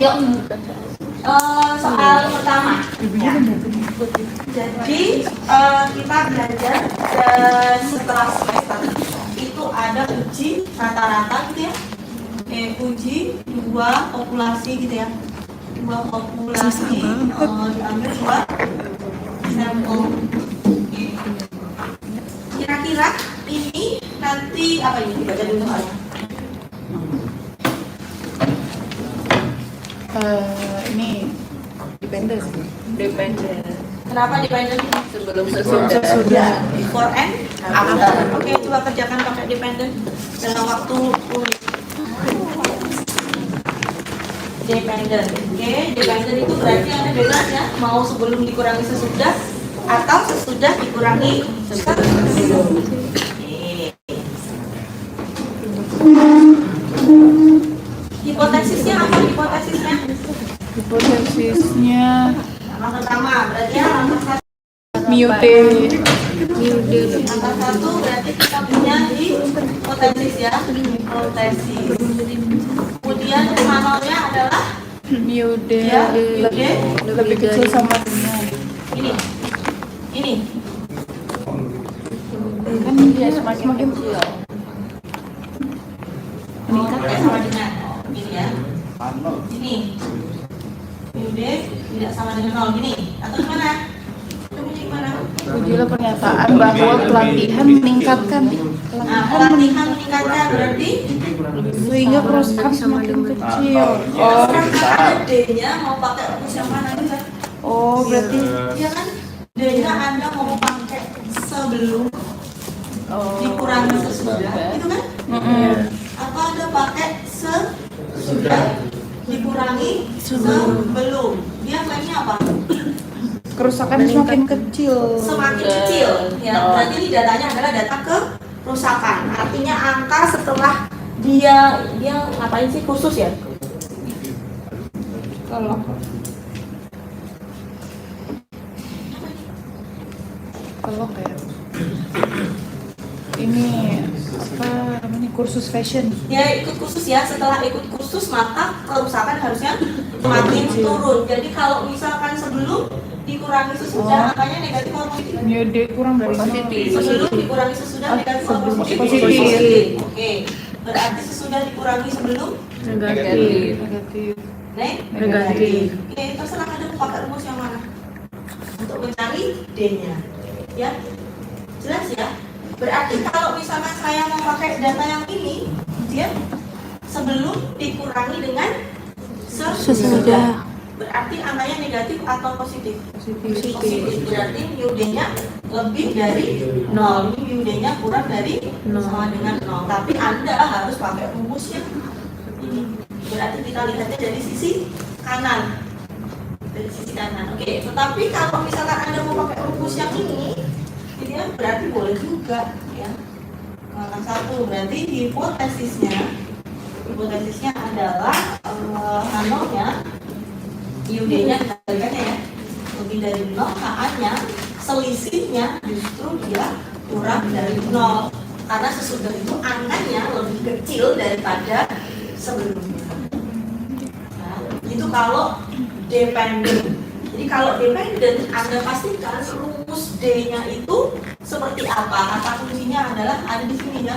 Yuk, soal pertama. Ya. Jadi kita belajar dan setelah semester itu ada uji rata-rata gitu ya. Uji 2 populasi gitu ya. 2 populasi diambil 2 sampel. Kira-kira ini nanti apa ini dibaca dulu soalnya? Ini dependent. Kenapa dependent? Sebelum sesudah. Before and after. Oke, coba kerjakan pakai dependent dalam waktu unit. Dependent. Oke, dependent itu berarti ada bebas ya, mau sebelum dikurangi sesudah atau sesudah dikurangi sebelum. Hipotesisnya apa hipotesisnya? Hipotesisnya Yang pertama berarti ya langkah 1. Mute. Langkah 1 berarti kita punya hipotesis ya, hipotesis. Kemudian manolnya adalah Mute ya, lebih kecil sama dengan. Ini. Kan dia semakin kecil. Meningkat sama dengan ini ya. Ini. Udah tidak sama dengan 0 gini. Atau gimana? Gimana? Ujilah pernyataan bahwa pelatihan meningkatkan Pelatihan meningkatkan berarti sehingga kerusakan semakin kecil. sekarang D-nya mau pakai rumus yang mana juga? Oh, berarti Ya kan? D-nya Anda mau pakai sebelum dikurangi sesudah, gitu kan? Atau Anda pakai sesudah dikurangi sebelum. Dia klaimnya apa? kerusakan semakin kecil. Semakin kecil. Ya, berarti ini datanya adalah data kerusakan. Artinya angka setelah dia ngapain sih khusus ya? Kalau kayak ini apa namanya kursus fashion. Ya ikut kursus ya, setelah ikut kursus maka kerusakan harusnya semakin turun. Jadi kalau misalkan sebelum dikurangi sesudah angkanya negatif atau positif? Mute kurang dari positif. Sebelum dikurangi sesudah negatif atau positif? Positif. Oke. Berarti sesudah dikurangi sebelum Negatif. negatif. Oke, terserah Anda mau pakai rumus yang mana untuk mencari D-nya. Ya. Jelas ya? Berarti kalau misalkan saya mau pakai data yang ini, dia sebelum dikurangi dengan sesudah. Berarti angkanya negatif atau positif? Positif. Berarti MUD-nya lebih dari 0. Ini MUD-nya kurang dari sama dengan 0. Tapi Anda harus pakai rumus yang ini. Berarti kita lihatnya dari sisi kanan. Dari sisi kanan. Oke, tetapi kalau misalkan Anda mau pakai rumus yang ini, ya berarti boleh juga ya. Langkah 1 berarti hipotesisnya adalah anomnya IUD-nya dikalikannya ya lebih dari 0, HA-nya selisihnya justru dia kurang dari 0 karena sesudah itu angkanya lebih kecil daripada sebelumnya. Nah, itu kalau dependent. Jadi kalau dependent Anda pastikan rumus D-nya itu seperti apa. Kata kuncinya adalah ada di sini ya.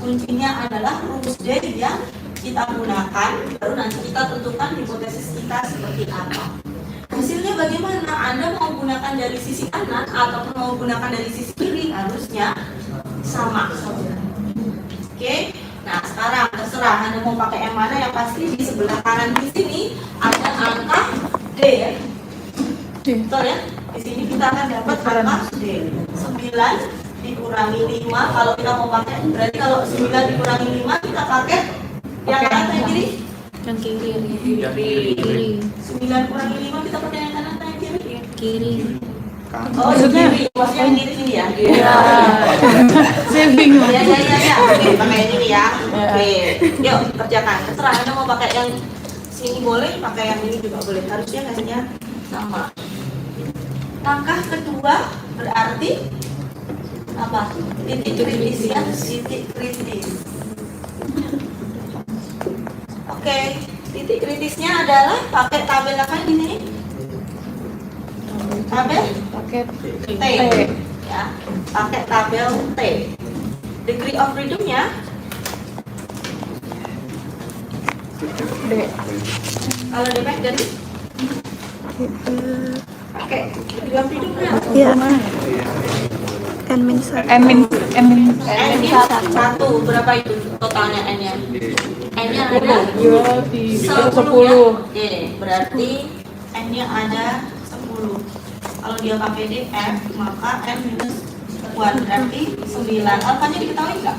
Kuncinya adalah rumus D yang kita gunakan, baru nanti kita tentukan hipotesis kita seperti apa. Hasilnya bagaimana? Anda mau gunakan dari sisi kanan atau mau gunakan dari sisi kiri harusnya sama. Oke. Nah sekarang terserah Anda mau pakai yang mana. Yang pasti di sebelah kanan di sini ada angka D ya. Betul ya? Di sini kita akan dapat angka D. 9 dikurangi 5. Kalau kita mau pakai, berarti kalau 9 dikurangi 5 kita pakai yang kanan atau yang kiri? Yang kiri. 9 kurangi 5 kita pakai yang kanan atau yang kiri? Kiri. Oh, yang kiri. Maksudnya yang kiri sini ya? Iya. Saya bingung. Ya. Oke, pakai yang ini ya. Oke. Yuk, kerjakan. Terserah Anda mau pakai yang sini boleh, pakai yang ini juga boleh. Harusnya hasilnya sama. Langkah kedua berarti apa? Titik kritis ya, titik kritis. Oke, Titik kritisnya adalah pakai tabel apa di sini? Tabel Pakai T. Ya, pakai tabel T. Degree of freedom-nya D. kalau DP dari pakai degree of freedom-nya. Iya. N-1. N-nya 1. Berapa itu totalnya N-nya? N-nya ada 10. Oke, berarti N-nya ada 10. Kalau dia pakai DF, maka N minus 1 berarti 9. Alfanya diketahui nggak?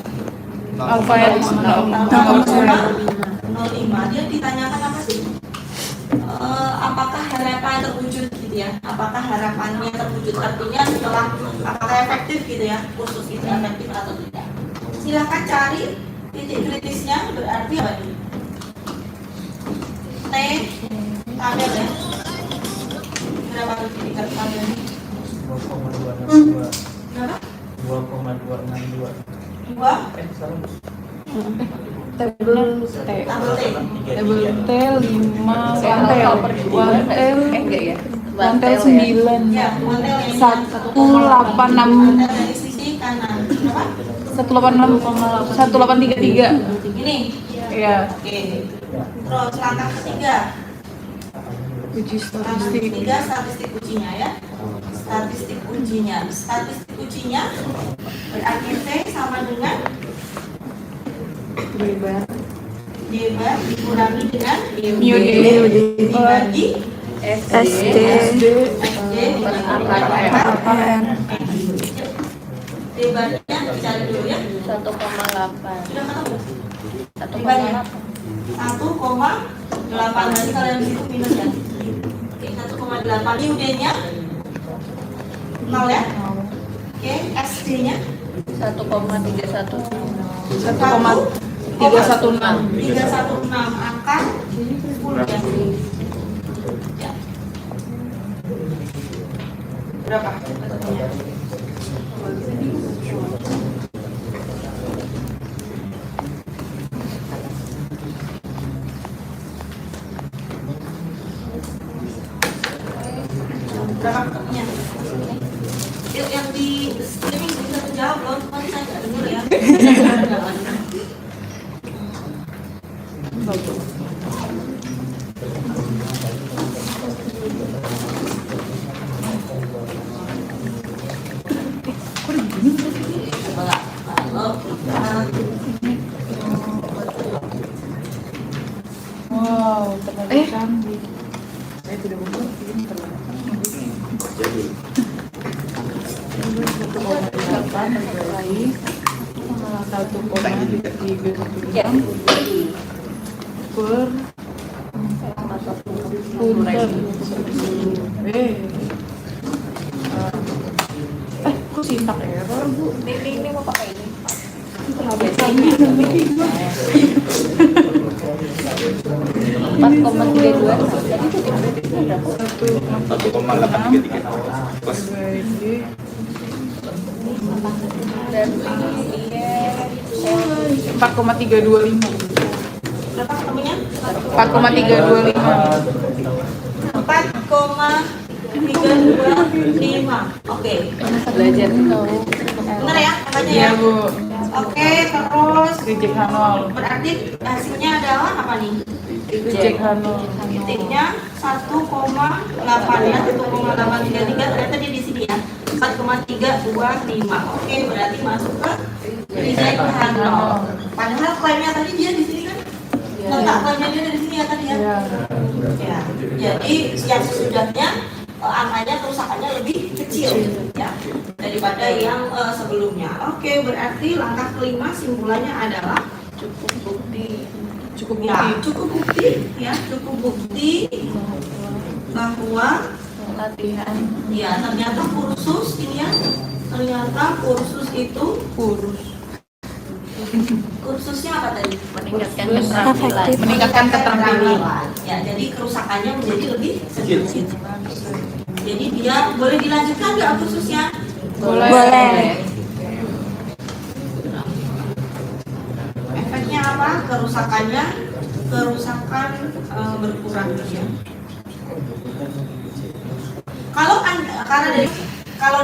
Alfa ya. 0,05. Dia ditanyakan apa sih? Apakah harapan terwujud gitu ya? Apakah harapannya terwujud? Artinya setelah apakah efektif gitu ya? Kursus itu efektif atau tidak? Silahkan cari titik kritisnya, berarti apa ini? T tabel ya. Berapa titik tabel ini? 2,262. Berapa? 2,262. 2 Tabel T. tabel T. Tabel T 5 lantel. Enggak ya? Lantel 9. Ya, model yang 186. model dari sisi kanan. Berapa? 186 1833. Ini. Iya. Oke. Terus langkah ketiga. Uji Langkah statistik. ketiga statistik ujinya ya. Statistik ujinya. Statistik ujinya berarti T sama dengan Bebas. D bar dikurangi dengan Mu D. dibagi SD. SD dibagi 4 AN. D barnya dicari dulu ya. 1,8. Sudah ketemu? 1,8. 1,8 berarti kalian di situ minus ya. Oke, 1,8 ini UD-nya 0 ya. Oke, SD-nya 1,31. 1,316. 316 angka 10 ya. Ya. Berapa? Ketemunya? Berapa ketemunya? Yuk, yang di streaming bisa menjawab loh, cuma saya nggak dengar ya. Kalau Wow, ternyata canggih. Saya tidak membuat ini ternyata. 1,316 per punten. Kok sintak error, Bu? Ini mau pakai ini. Terlalu canggih. 4,32. Jadi titik kritisnya berapa? 1,833. Plus. Berarti iya. 4,325. berapa ketemunya? 4,325. 4,325. Oke. Belajar tahu. Benar ya angkanya Iya, ya? Bu. Oke, terus Reject Hanol. berarti hasilnya adalah apa nih? Reject Hanol. Titiknya 1,8 ya, 1,833 ternyata dia di sini ya. 4,325. Oke, berarti masuk ke reject Hanol. Padahal klaimnya tadi dia di sini kan? Letak klaimnya dia dari sini ya tadi ya? Ya. Ya, jadi yang sesudahnya angkanya kerusakannya lebih kecil ya daripada yang sebelumnya. Oke, berarti langkah kelima simpulannya adalah Cukup bukti. Cukup ya bukti. cukup bukti ya cukup bukti bahwa Latihan. ya ternyata kursus ini ya ternyata kursus itu kursusnya apa tadi? Meningkatkan Terus keterampilan. efektif. Meningkatkan keterampilan. Ya, jadi kerusakannya menjadi lebih sedikit. Jadi dia boleh dilanjutkan nggak kursusnya? Boleh. Efeknya apa? Kerusakannya kerusakan berkurang ya. Kalau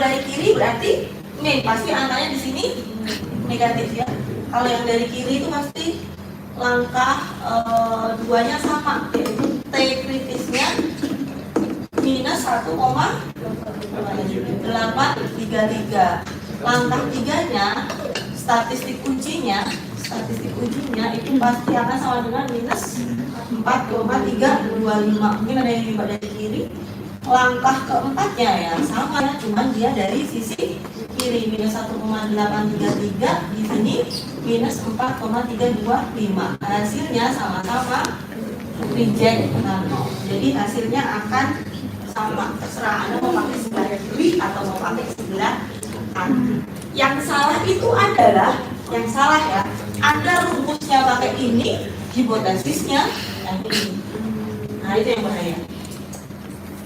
dari kiri berarti nih pasti angkanya di sini negatif ya. Kalau yang dari kiri itu pasti langkah duanya sama, yaitu T kritisnya minus 1,833. Langkah tiganya statistik ujinya itu pasti akan sama dengan minus 4,325. Mungkin ada yang lebih dari kiri. Langkah keempatnya ya sama ya, cuman dia dari sisi kiri minus 1,833, di sini minus 4,325. Hasilnya sama-sama reject 0. Jadi hasilnya akan sama, terserah Anda mau pakai sebelah kiri atau mau pakai sebelah kanan. Yang salah itu adalah ya, Anda rumusnya pakai ini, hipotesisnya yang ini. Nah itu yang bahaya.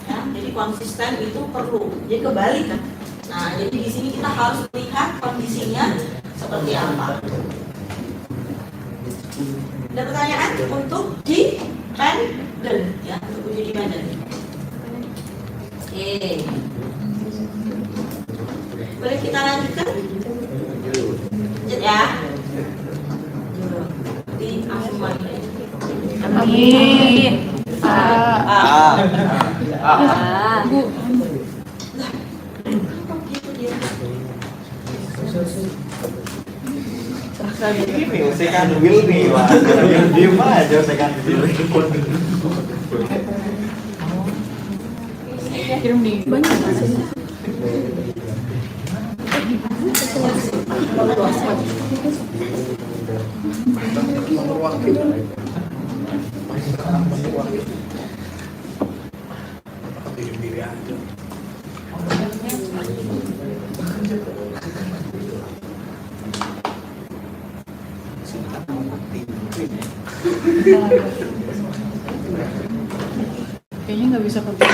Ya, jadi konsisten itu perlu. Jadi kebalik kan. Nah, jadi di sini kita harus melihat kondisinya seperti apa. Ada pertanyaan untuk dependent ya, untuk uji dependent. Oke. Boleh kita lanjutkan? Lanjut ya. Di Ahmad. Amin. Bu. Ini second wheel nih, Wak. Diem aja second wheel. Kirim di banyak kayaknya nggak bisa pakai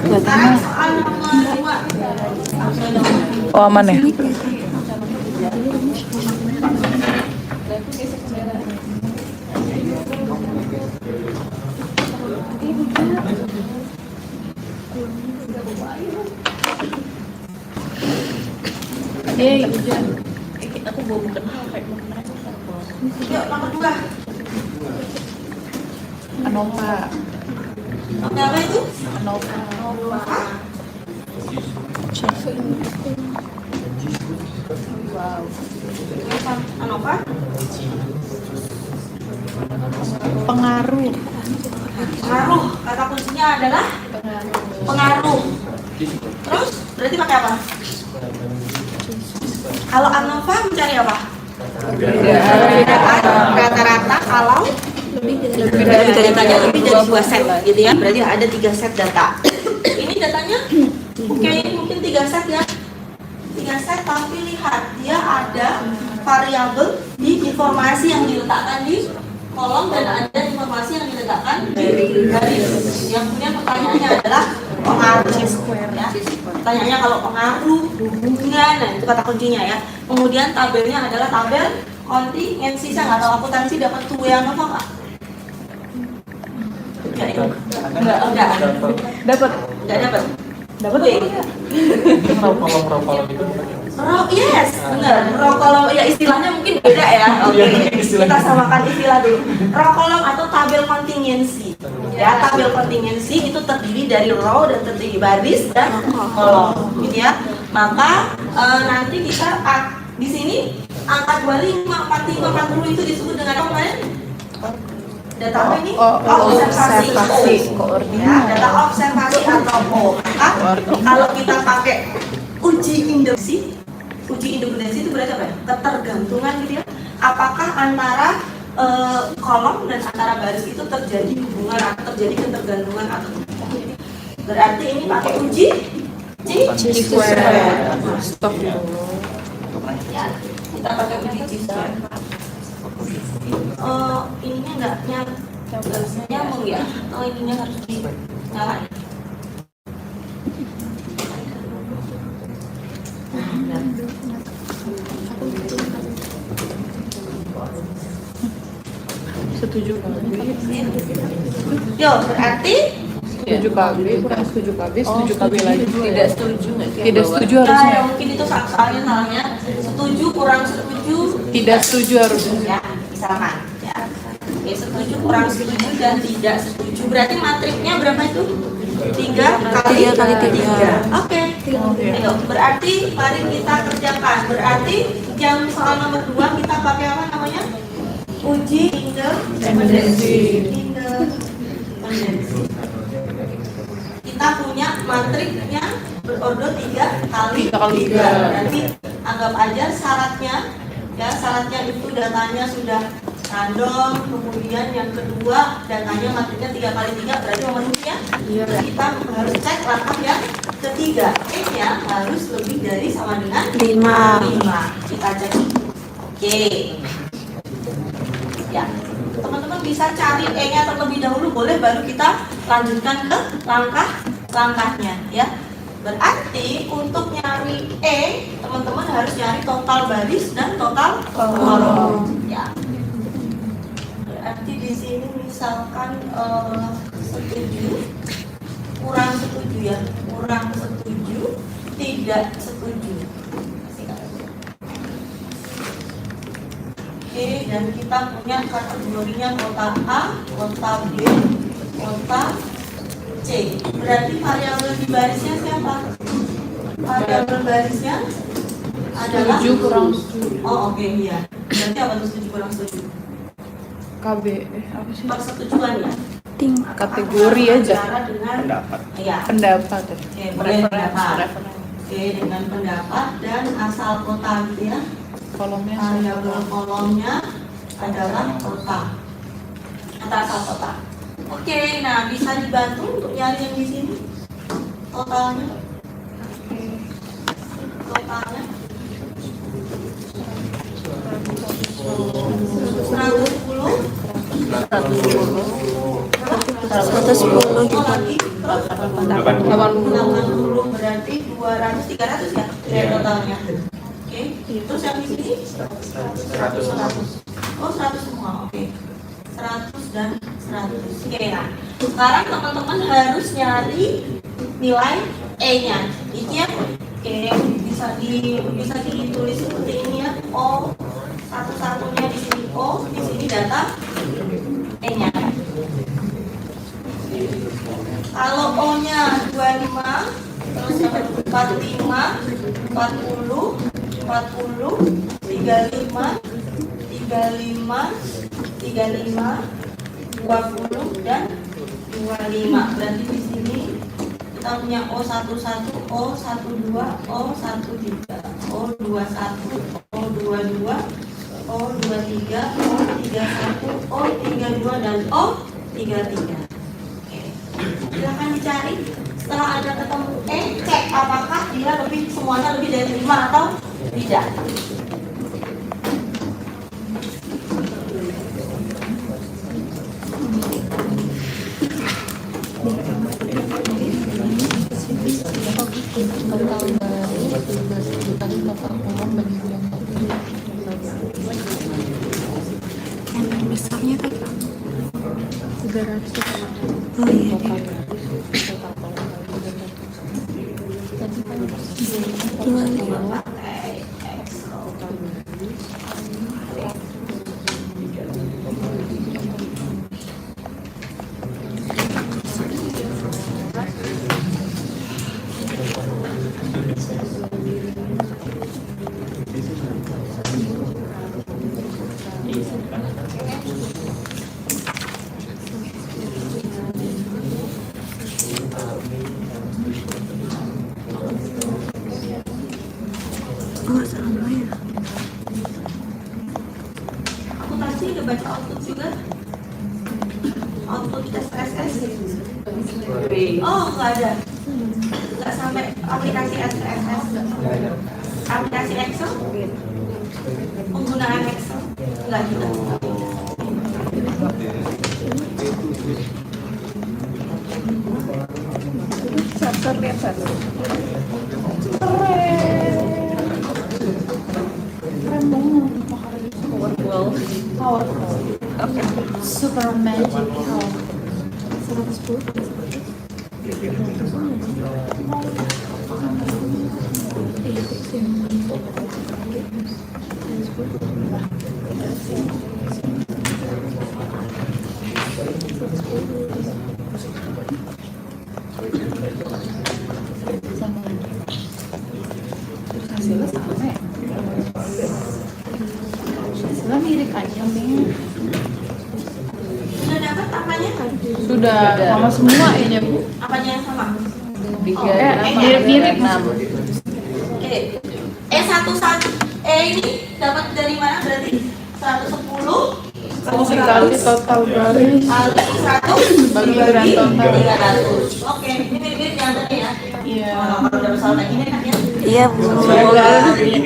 Sekarang soal nomor 2. oh aman ya. Aku bawa bukan kayak Yuk nomor 2. Anova. Apa itu? Anova. Wow. Anova? Pengaruh. Pengaruh. Kata kuncinya adalah pengaruh. Terus berarti pakai apa? Kalau ANOVA mencari apa? Rata-rata kalau lebih dari 2 set gitu ya. Berarti ada 3 set data. Ini datanya oke, ini mungkin 3 set ya. 3 set, tapi lihat dia ada variabel di informasi yang diletakkan di kolom dan ada informasi yang diletakkan di garis. Yang kemudian pertanyaannya adalah pengaruh ya. Pertanyaannya kalau pengaruh, hubungan, nah itu kata kuncinya ya. Kemudian tabelnya adalah tabel kontingensi. Saya nggak tahu akuntansi dapat 2 yang apa nggak? Enggak. Dapat. Enggak dapat. Dapat ya? Rokolom itu Yes, benar. Rokolom ya istilahnya mungkin beda ya. Oke. Kita samakan istilah dulu. Rokolom atau tabel kontingensi. Ya, tabel kontingensi itu terdiri dari row dan terdiri baris dan kolom, gitu ya. Maka nanti kita di sini angka 25, 45, 40 itu disebut dengan apa namanya? Data apa ini? Observasi koordinat. ya, data observasi atau O. Maka kalau kita pakai uji induksi itu berarti apa ya? Ketergantungan gitu ya. Apakah antara kolom dan antara baris itu terjadi hubungan atau terjadi ketergantungan atau tidak? Berarti ini pakai uji Chi-square. Stop dulu. ya, kita pakai uji Chi-square. Ininya nggak nyambung ya? Oh ininya harus dinyalain. Nah, Setuju KB. Yo, berarti 7 KB kurang 7 KB, 7 KB lagi. Tidak setuju nggak sih? Tidak setuju nah, harusnya. ya mungkin itu soalnya salahnya setuju kurang setuju Tidak setuju harusnya. ya, misalkan ya. Oke, setuju kurang setuju dan tidak setuju. Berarti matriknya berapa itu? 3 kali 3. Oke. Ayo, berarti mari kita kerjakan. Berarti yang soal nomor 2 kita pakai apa namanya? Uji independensi. Kita punya matriknya berorder 3 kali 3. Berarti anggap aja syaratnya ya, syaratnya itu datanya sudah random, kemudian yang kedua datanya matriknya 3 kali 3 berarti memenuhi ya. Kita harus cek langkah yang ketiga, E-nya harus lebih dari sama dengan 5. Kita cek. Oke. Ya, teman-teman bisa cari E-nya terlebih dahulu boleh, baru kita lanjutkan ke langkahnya ya. Berarti untuk nyari E, teman-teman harus nyari total baris dan total kolom ya. Berarti di sini misalkan setuju, kurang setuju ya, kurang setuju, tidak setuju. Oke, dan kita punya kategorinya kota A, kota B, kota C. Berarti variabel di barisnya siapa? Variabel barisnya adalah 7 kurang setuju. Oh oke, iya. Berarti apa tuh setuju kurang setuju? KB. Apa sih? Persetujuan ya? Kategori aja. Cara dengan Pendapat. Iya. Pendapat. Oke, boleh pendapat. Oke, dengan pendapat dan asal kota gitu ya. Kolomnya Variabel kolomnya adalah kota. Atau asal kota. Oke, nah bisa dibantu untuk nyari yang di sini totalnya. Totalnya 110 juga. Lagi terus 80 berarti 200 300 ya dari totalnya. Oke, terus yang di sini 100. Oh 100 semua, oke. 100 dan 100. Oke, nah sekarang teman-teman harus nyari nilai E-nya. Ini ya, oke, bisa ditulis seperti ini ya. O satu-satunya di sini O, di sini data E-nya. Kalau O-nya 25, terus 45, 40, 40, 35, 35, 35, 20 dan 25. Berarti di sini kita punya O11, O12, O13, O21, O22, O23, O31, O32 dan O33. Oke. Silahkan dicari. Setelah Anda ketemu E, cek apakah dia semuanya lebih dari 5 atau tidak. Besarnya tadi 300. Oh iya. Oh sama ya. Aku tadi udah baca output juga. Output tes SSS. Oh nggak ada. Nggak sampai aplikasi SSS. Aplikasi Excel. Penggunaan Excel nggak juga. Lihat satu. Powerful. Super magical. 110. Hasilnya sama ya? Hasilnya mirip aja nih. Sudah dapat apanya? Sudah sama semua ya Bu. Apanya yang sama? Mirip-mirip. Oke. Ini dapat dari mana berarti? 110 Dikali total garis kali 100 bagi berat total. 300. Oke, ini mirip-mirip yang tadi ya. Iya. Kalau udah soal kayak gini kan ya. Iya Bu.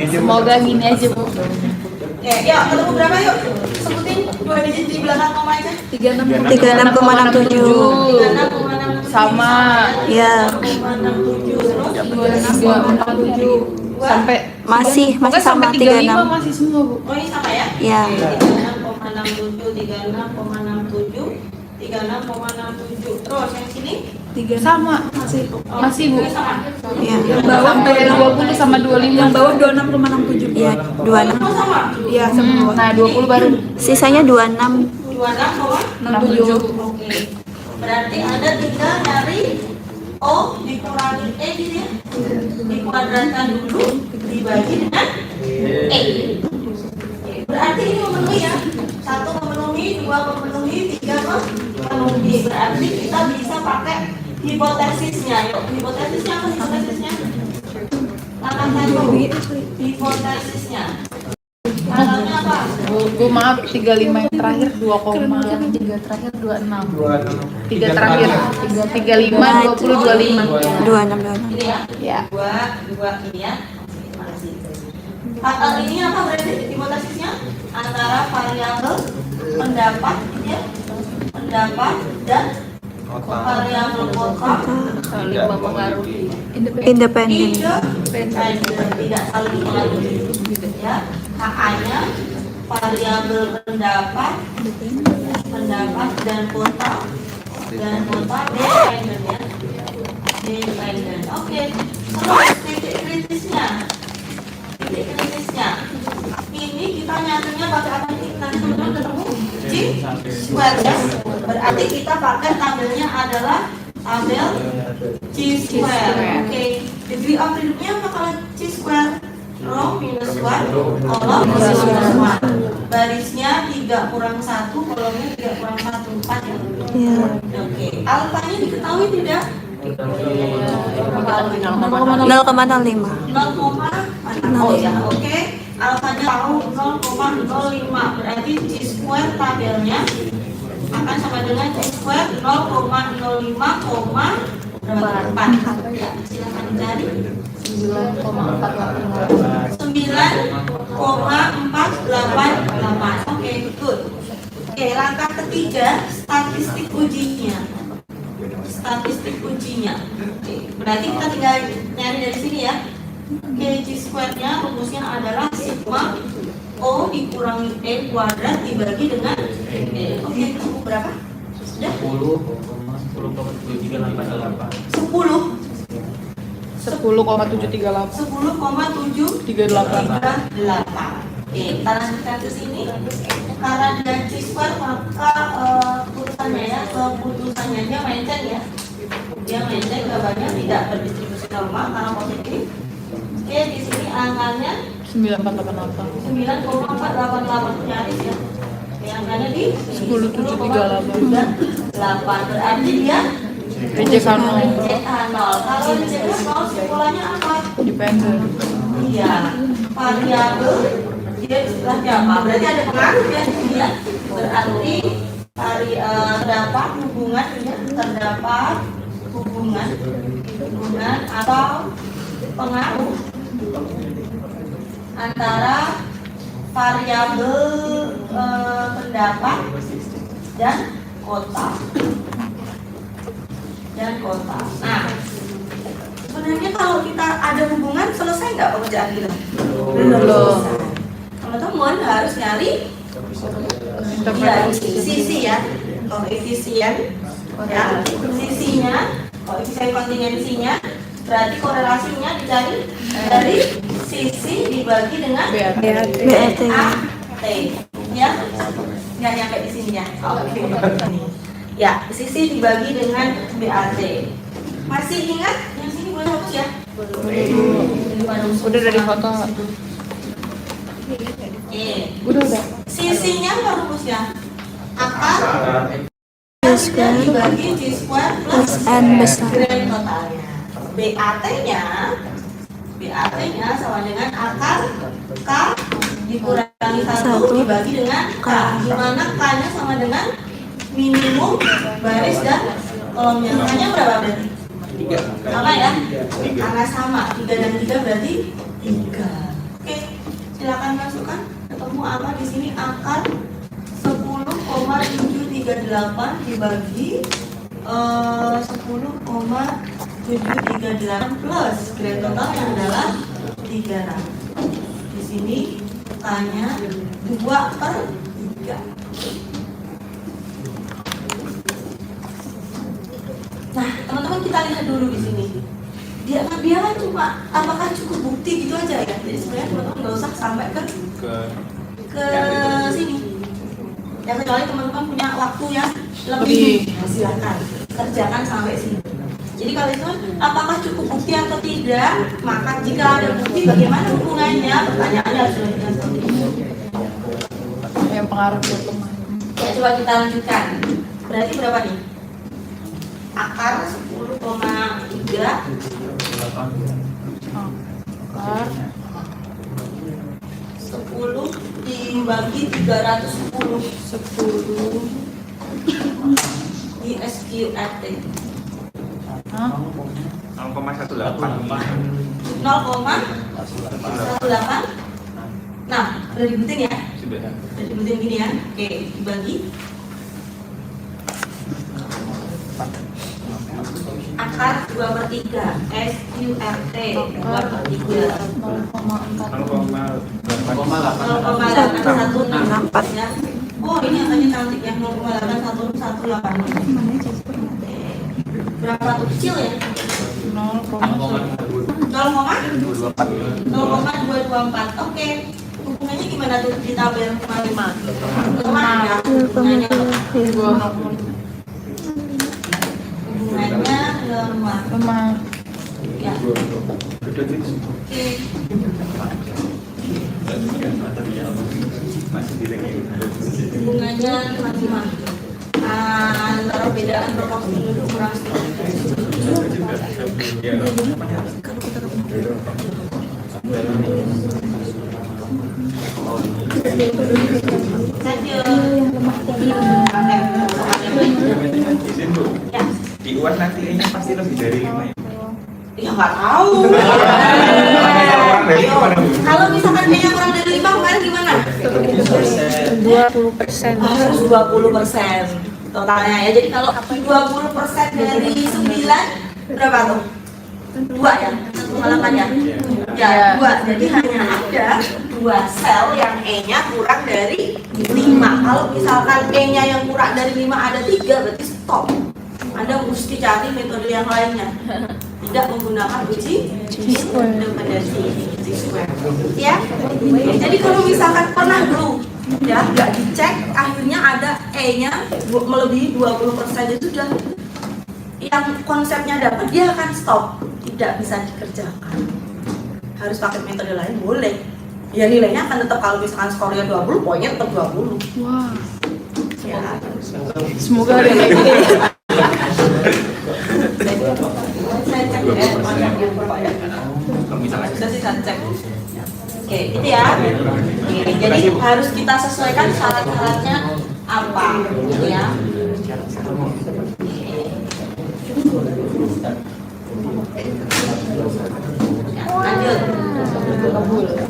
Semoga gini aja Bu. Oke, yuk ketemu berapa yuk? Sebutin 2 digit di belakang koma aja. 36,67. 36,67 Sama. Iya. 36,67 terus 23,47 sampai Masih pokoknya sama sampai 35 36. masih semua Bu. Oh ini sama ya? Iya. 36,67 36,67 terus yang sini Sama masih Bu. juga sama. Iya. Sampai 20 sama 25. Yang bawah 26,67. Iya, 26. Oh sama. Iya semua. Nah 20 baru Sisanya 26. 26,67. Oke. Berarti Anda tinggal dari O dikurangi E gitu ya. Dikuadratkan dulu dibagi dengan E. Oke, berarti ini memenuhi ya. 1 memenuhi, 2 memenuhi, 3 memenuhi. Berarti kita bisa pakai hipotesisnya. Yuk, hipotesisnya apa hipotesisnya? Langkah 1. Hipotesisnya. Tanggalnya apa? Bu maaf 35 yang terakhir 2,3 terakhir 26. 3 terakhir 35 20 25. 26. Ini ya. Ya. Dua ini ya. Makasih. Ini apa berarti hipotesisnya? Antara variabel pendapat ya. Pendapat dan variabel kota Saling mempengaruhi. Independen. tidak saling mengaruhi ya. HA-nya variabel pendapat dan kota dependen ya. Dependen. Oke. Terus titik kritisnya. Ini kita nyatanya pakai apa nih? Nanti teman-teman ketemu C square ya. Berarti kita pakai tabelnya adalah tabel C square. Oke. Degree of freedom-nya apa kalau C square? Row minus 1, kolom minus 1. Barisnya 3 kurang 1, kolomnya 3 kurang 1, 4 ya. Iya. Oke. Alfanya diketahui tidak? 0,05. 0,05. Oh ya, oke. Alfanya tahu 0,05. Berarti C square tabelnya akan sama dengan C square 0,05, berapa? 4. Ya, silakan dicari. 9,488. Oke, good. Oke, langkah ketiga statistik ujinya. Oke, berarti kita tinggal nyari dari sini ya. Oke, G square-nya rumusnya adalah sigma O dikurangi E kuadrat dibagi dengan E. Oke, ketemu berapa? Sudah? 10. 10,738. 10,738. Oke, kita lanjutkan ke sini. Karena dia C square maka putusannya ya, keputusannya dia mention ya. Dia mention gambarnya tidak berdistribusi normal karena positif. Oke, di sini angkanya 9488. 9,488 nyaris ya. Angkanya di 10,738. Berarti dia PJK 0. PJK 0. Kalau PJK 0 simpulannya apa? Dependen. Iya, variabel dia istilahnya apa? Berarti ada pengaruh ya, ya. Berarti terdapat hubungan atau pengaruh antara variabel pendapat dan kota. Nah, sebenarnya kalau kita ada hubungan selesai nggak pekerjaan kita? Belum. Teman-teman harus nyari Iya, sisi ya, koefisien ya, sisinya, koefisien kontingensinya, berarti korelasinya dicari dari sisi dibagi dengan BAT. BAT, ya, nggak nyampe di sini ya. Oke, ya, sisi dibagi dengan BAT. Masih ingat yang sini boleh hapus ya? Udah dari foto. Udah. Sisinya apa rumusnya? Akar G square dibagi G square plus N besar. grand totalnya. BAT-nya sama dengan akar K dikurangi 1 dibagi dengan K. Dimana K-nya sama dengan minimum baris dan kolomnya. K-nya berapa berarti? 3. Sama ya? Karena sama, 3 dan 3 berarti 3. Oke, silakan masukkan. Ketemu apa di sini? Akar 10,738 dibagi 10,738 plus grand totalnya adalah 300. Di sini K-nya 2/3. Nah, teman-teman kita lihat dulu di sini. Dia kan cuma apakah cukup bukti gitu aja ya. Jadi sebenarnya teman-teman nggak usah sampai ke sini. Ya kecuali teman-teman punya waktu yang lebih, silakan kerjakan sampai sini. Jadi kalau itu apakah cukup bukti atau tidak, maka jika ada bukti bagaimana hubungannya, pertanyaannya harus dilanjutkan seperti itu. Yang pengaruh ke teman. Ya coba kita lanjutkan. Berarti berapa nih? Akar 10,3 Akar 10 dibagi 310 di SQRT 0,18. 0,18. Nah, udah dibutin ya? Udah dibutin gini ya? Oke, dibagi akar 2/3 SQRT 2/3 0,8164 ya. Oh, ini angkanya cantik ya, 0,8118. Berapa tuh kecil ya? 0,224. Oke. Hubungannya gimana tuh di tabel kemarin? Kemarin ya. Hubungannya lemah. Ya. Oke. Hubungannya lemah. Antara perbedaan proporsi penduduk kurang sedikit. Di UAS nanti ini pasti lebih dari 5 ya? Ya nggak tahu. Kalau misalkan kayaknya kurang dari 5 kemarin gimana? 20%. Harus 20% totalnya ya. Jadi kalau 20% dari 9 berapa tuh? 2 ya? 1,8 ya? Ya 2. Jadi hanya ada 2 sel yang E-nya kurang dari 5. Kalau misalkan E-nya yang kurang dari 5 ada 3 berarti stop. Anda mesti cari metode yang lainnya. Tidak menggunakan uji independensi ya. Jadi kalau misalkan pernah dulu ya nggak dicek, akhirnya ada E-nya melebihi 20% itu sudah yang konsepnya dapat, dia akan stop, tidak bisa dikerjakan. Harus pakai metode lain boleh. Ya nilainya akan tetap, kalau misalkan skornya 20, poinnya tetap 20. Wah. Ya. Semoga ada kayak gitu. Saya cek ya, bisa sih saya cek. Oke, itu ya. Oke, jadi harus kita sesuaikan syarat-syaratnya apa, gitu ya.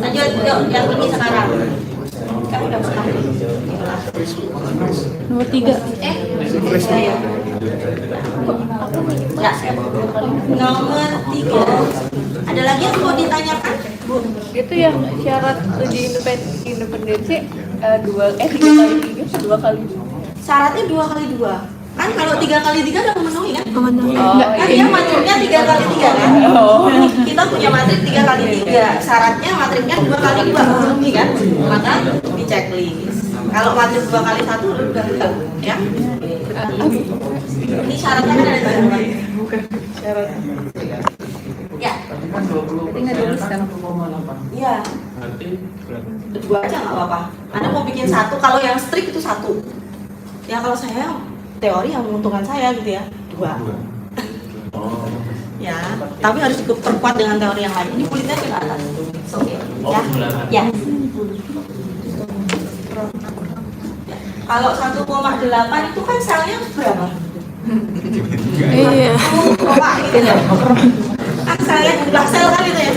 Lanjut, yuk, yang ini sekarang. Kamu udah pernah? Nomor 3. Ya. Nomor 3. Ada lagi yang mau ditanyakan, Bu? Itu yang syarat uji independensi dua kali. Syaratnya 2x2. Kan kalau 3x3 udah memenuhi kan? Memenuhi. Kan dia matriknya 3x3 kan? Kita punya matrik 3x3. Syaratnya matriknya 2x2 memenuhi kan? Maka di checklist. Kalau matrik 2x1 udah enggak ya? Ini syaratnya kan ada berapa? Ya. Kan 20. Berarti nggak ditulis kan? Iya. Berarti Dua aja nggak apa-apa. Anda mau bikin satu, kalau yang strict itu satu. Ya kalau saya teori yang menguntungkan saya gitu ya, dua. Oh. Ya, tapi harus diperkuat dengan teori yang lain. Ini kulitnya ke atas. Oke. Oh, Ya. belakang. Ya. Kalau 1,8 itu kan selnya berapa? Iya. Kan selnya jumlah sel kan itu ya?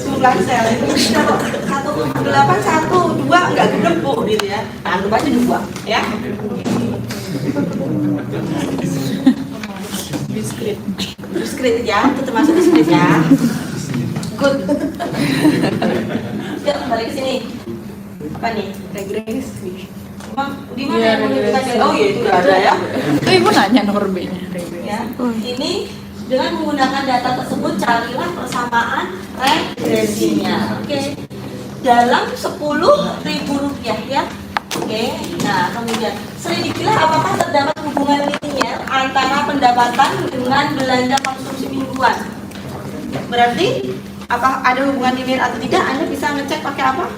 Jumlah sel itu kalau 1,8 1, 2 nggak genep bu gitu ya. Nah, anggap aja 2 ya. Diskrit ya, itu termasuk diskrit ya. Good. Ya, balik ke sini. Apa nih? Regresi. Emang di mana yang menunjukkan dia? Oh iya itu udah ada ya. Itu ibu nanya nomor B-nya. Ya. Ini dengan menggunakan data tersebut carilah persamaan regresinya. Oke. Dalam 10.000 rupiah ya. Oke. Nah, kemudian selidikilah apakah terdapat hubungan linier antara pendapatan dengan belanja konsumsi mingguan. Berarti apa ada hubungan linier atau tidak? Anda bisa ngecek pakai apa?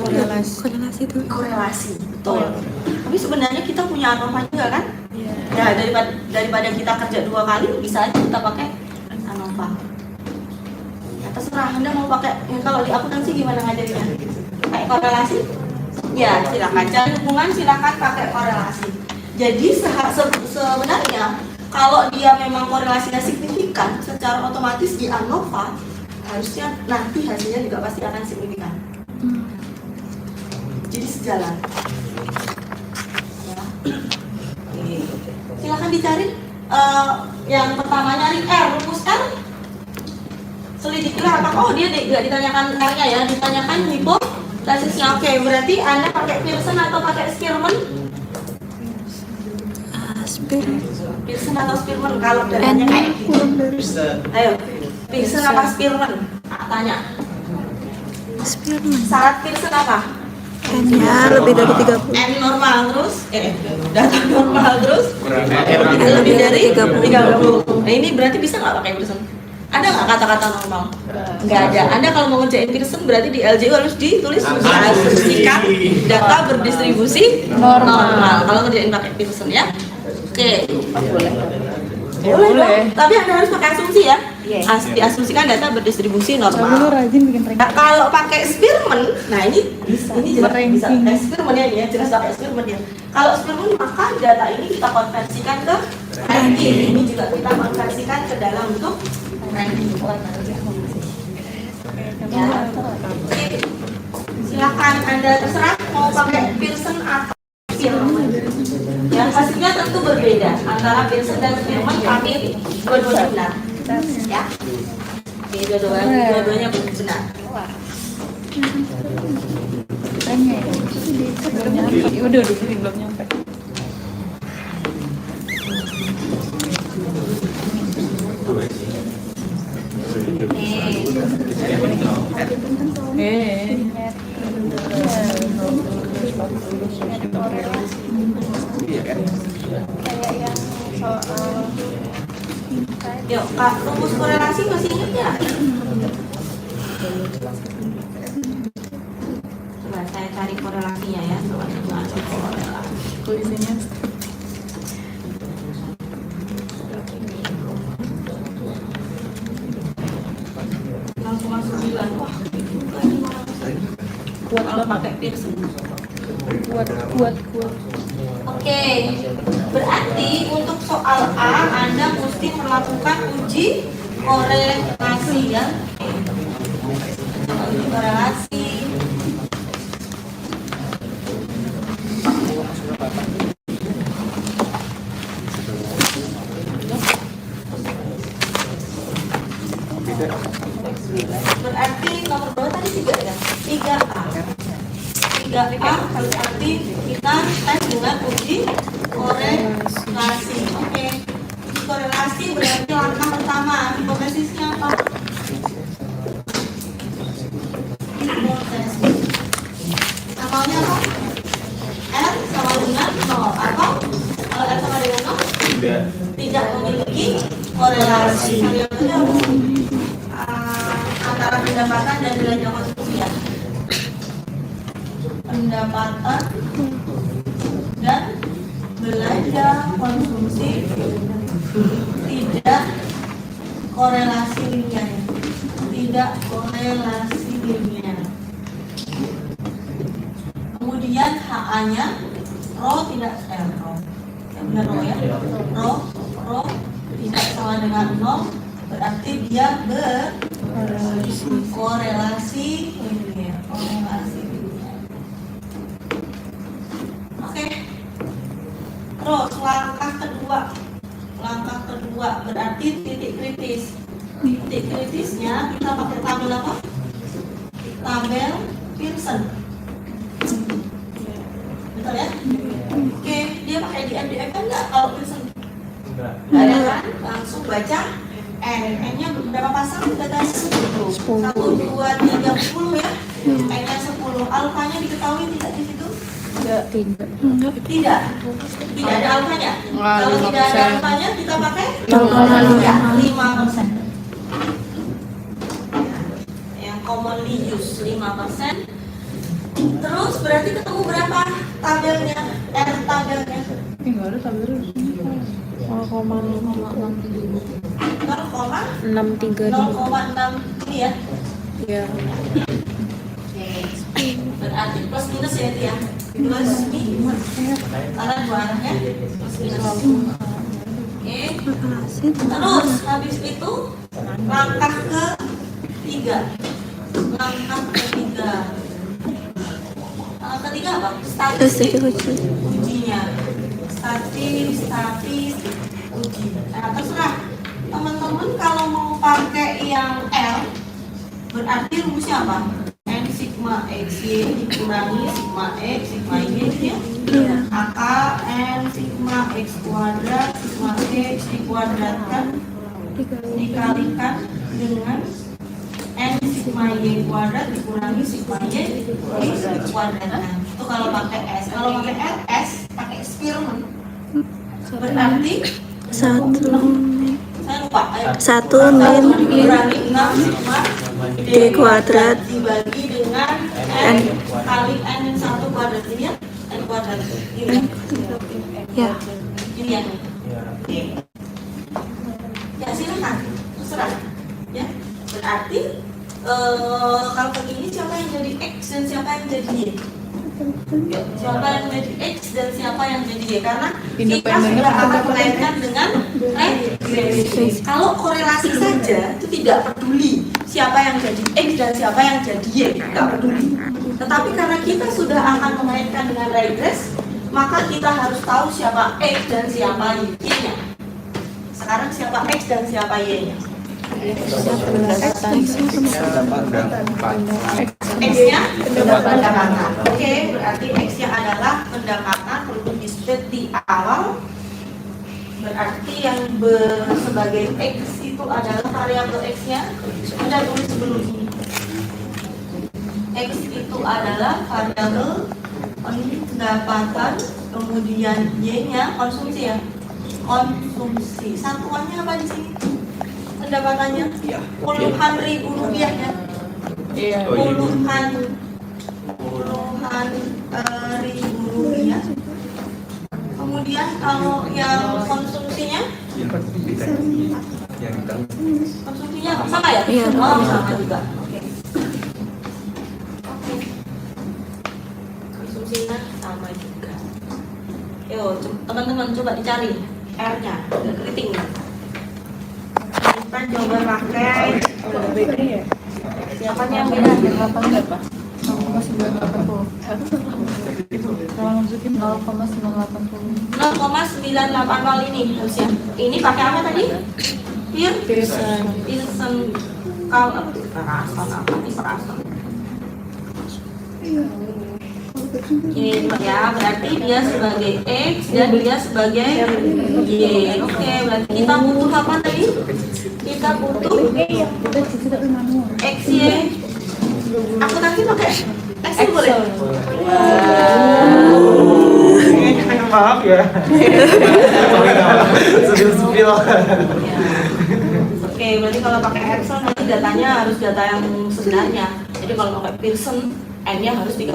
Korelasi itu. Korelasi, betul. Tapi sebenarnya kita punya ANOVA juga kan? Ya daripada kita kerja 2 kali, bisa aja kita pakai ANOVA. Ya, terserah Anda mau pakai. Ya, kalau di akuntansi gimana ngajarinnya? Pakai korelasi? Ya silakan. Cari hubungan silakan pakai korelasi. Jadi sebenarnya kalau dia memang korelasinya signifikan, secara otomatis di ANOVA harusnya nanti hasilnya juga pasti akan signifikan. Jadi sejalan. Ya. Oke. Silakan dicari. Yang pertama nyari R, rumus R. Selidikilah apakah dia nggak ditanyakan R-nya ya, ditanyakan hipotesisnya. Oke, berarti Anda pakai Pearson atau pakai Spearman? Pearson atau Spearman kalau datanya kayak gitu. Ayo, Pearson apa Spearman? Tanya. Spearman. Syarat Pearson apa? N-nya lebih dari 30. N normal terus, data normal terus, lebih dari 30. Nah ini berarti bisa nggak pakai Pearson? Ada nggak kata-kata normal? Nggak ada. Anda kalau mau ngerjain Pearson berarti di LJU harus ditulis asumsikan data berdistribusi normal. Kalau ngerjain pakai Pearson ya. Oke. Boleh dong. Tapi Anda harus pakai asumsi ya. Diasumsikan data berdistribusi normal. Rajin bikin ranking. Nah, kalau pakai Spearman, nah ini jelas bisa pakai Spearman ya, jelas pakai Spearman ya. Kalau Spearman maka data ini kita konversikan ke ranking. Ini juga kita konversikan ke dalam bentuk ranking. Ya. Silakan Anda terserah mau pakai Pearson atau Spearman. Yang pastinya tentu berbeda antara Pearson dan Spearman, tapi dua-duanya benar. Ya. Oke, dua-duanya benar. Tanya ya. Belum nyampe. Ya udah ini belum nyampe. Kayak yang soal Yuk, Kak, rumus korelasi masih ingat ya? Coba saya cari korelasinya ya, soalnya masuk korelasi. Tulisannya Langsung masuk bilang, wah, kuat kalau pakai Pearson. kuat. Oke, berarti untuk soal A, Anda mesti melakukan uji korelasi ya. Uji korelasi. Berarti nomor berapa tadi 3 ya? 3A. 3A berarti kita tes dengan uji korelasi. Oke. Uji korelasi berarti langkah pertama hipotesisnya apa? Hipotesis. Namanya apa? R sama dengan 0 atau kalau R sama dengan 0 tidak memiliki korelasi. Variabelnya antara pendapatan dan belanja konsumsi ya. Pendapatan dan belanja konsumsi tidak korelasi linier. Tidak korelasi linier. Kemudian HA-nya rho tidak rho. Ya benar rho ya. Rho tidak sama dengan 0 berarti dia berkorelasi linier. Korelasi linier. Oke. Terus langkah kedua berarti titik kritis. Titik kritisnya kita pakai tabel apa? Tabel Pearson. Betul ya? Oke, dia pakai DM kan enggak kalau Pearson? Enggak ada kan? Langsung baca N-nya berapa pasang? Kita tadi 1, 2, 3, 10 ya. N-nya 10. Alfanya diketahui tidak di situ? Tidak ada alfanya. Kalau tidak ada alfanya kita pakai 5%. Yang commonly use 5%. Terus berarti ketemu berapa tabelnya? R tabelnya. Enggak ada tabelnya. 0,632. 0,6 ini ya. Ya. Berarti plus minus ya itu ya. Plus minus. Karena dua arahnya plus minus. Oke. Terus habis itu langkah ketiga. Langkah ketiga apa? Statistik ujinya. Statis uji. Nah, terserah teman-teman kalau mau pakai yang L berarti rumusnya apa? N sigma X Y dikurangi sigma X sigma Y gitu ya. Akal N sigma X kuadrat sigma X dikuadratkan dikalikan dengan N sigma Y kuadrat dikurangi sigma Y kuadrat. Nah, itu kalau pakai S. Kalau pakai L, S pakai Spearman berarti 1 saya lupa. 1 min Dikurangi 6 sigma D kuadrat dibagi dengan N kali N 1 kuadrat ini ya. N kuadrat ini ya. ini ya. Oke. Ya silakan terserah ya. Berarti kalau begini siapa yang jadi X dan siapa yang jadi Y? Siapa yang jadi X dan siapa yang jadi Y? Karena kita sudah akan mengaitkan dengan regresi. Kalau korelasi saja itu tidak peduli siapa yang jadi X dan siapa yang jadi Y, tidak peduli. Tetapi karena kita sudah akan mengaitkan dengan regres, maka kita harus tahu siapa X dan siapa Y-nya. Sekarang siapa X dan siapa Y-nya? X-nya pendapatan. Oke, berarti X-nya adalah pendapatan perlu di-state di awal. Berarti yang sebagai X itu adalah variabel X-nya. Sudah tulis sebelum ini. X itu adalah variabel pendapatan, kemudian Y-nya konsumsi ya. Konsumsi. Satuannya apa di sini? Pendapatannya puluhan ribu rupiah ya. Puluhan ribu rupiah. Kemudian kalau yang konsumsinya sama ya? Oh, sama juga. Oke. Konsumsinya sama juga. Yo, teman-teman coba dicari R-nya, keriting. Kita coba pakai siapanya yang beda? 8 berapa? 0,980. Kalau masukin 0,980. 0,980 ini harusnya. Ini pakai apa tadi? Pearson. Kalau apa tuh? Perasan apa nih perasan? Ini ya, berarti dia sebagai X dan dia sebagai Y. Oke, berarti kita butuh apa tadi? Kita butuh X, Y. Aku nanti pakai Excel boleh? Maaf ya. Spill. Oke, berarti kalau pakai Excel nanti datanya harus data yang sebenarnya. Jadi kalau pakai Pearson, N-nya harus 31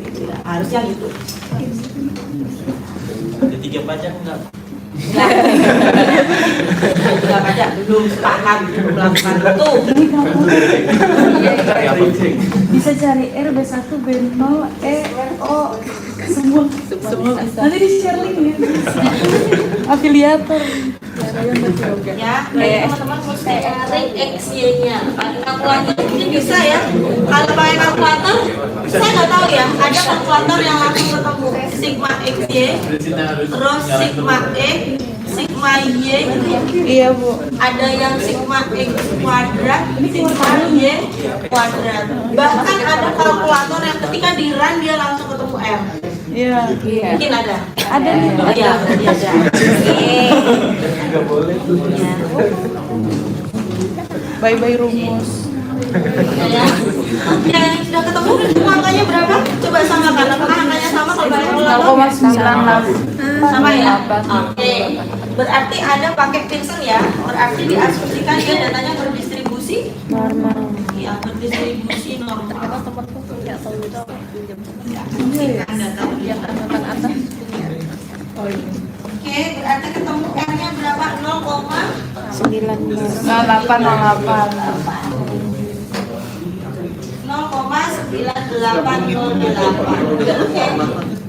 gitu ya. Harusnya gitu. Ada 3 pajak enggak? Enggak pajak, belum sepakat, belum melakukan itu. Bisa cari R, B1, B0, E, O, semua nanti di share link ya. Afiliator. Ya, berarti teman-teman mesti cari X-Y-nya. Pakai kalkulator mungkin bisa ya. Kalau pakai kalkulator, saya nggak tahu ya. Ada kalkulator yang langsung ketemu sigma X-Y, terus sigma X, sigma Y gitu ya. Iya Bu. Ada yang sigma X kuadrat, sigma Y kuadrat. Bahkan ada kalkulator yang ketika di run dia langsung ketemu R. Iya. Mungkin ada. Ada nih. Oh iya, berarti ada. Oke. Enggak boleh. Ya. Bye-bye rumus. Ya. Oke, sudah ketemu angkanya berapa? Coba samakan. Apakah angkanya sama kalau pakai kalkulator? 0,98. Sama ya? Oke. Berarti ada pakai Pearson ya. Berarti diasumsikan dia datanya berdistribusi Normal. ya, berdistribusi normal. teman-teman punya tahu itu apa? Anda tahu ya. Oke, berarti ketemu R-nya berapa? 19. 0,9808. Oke.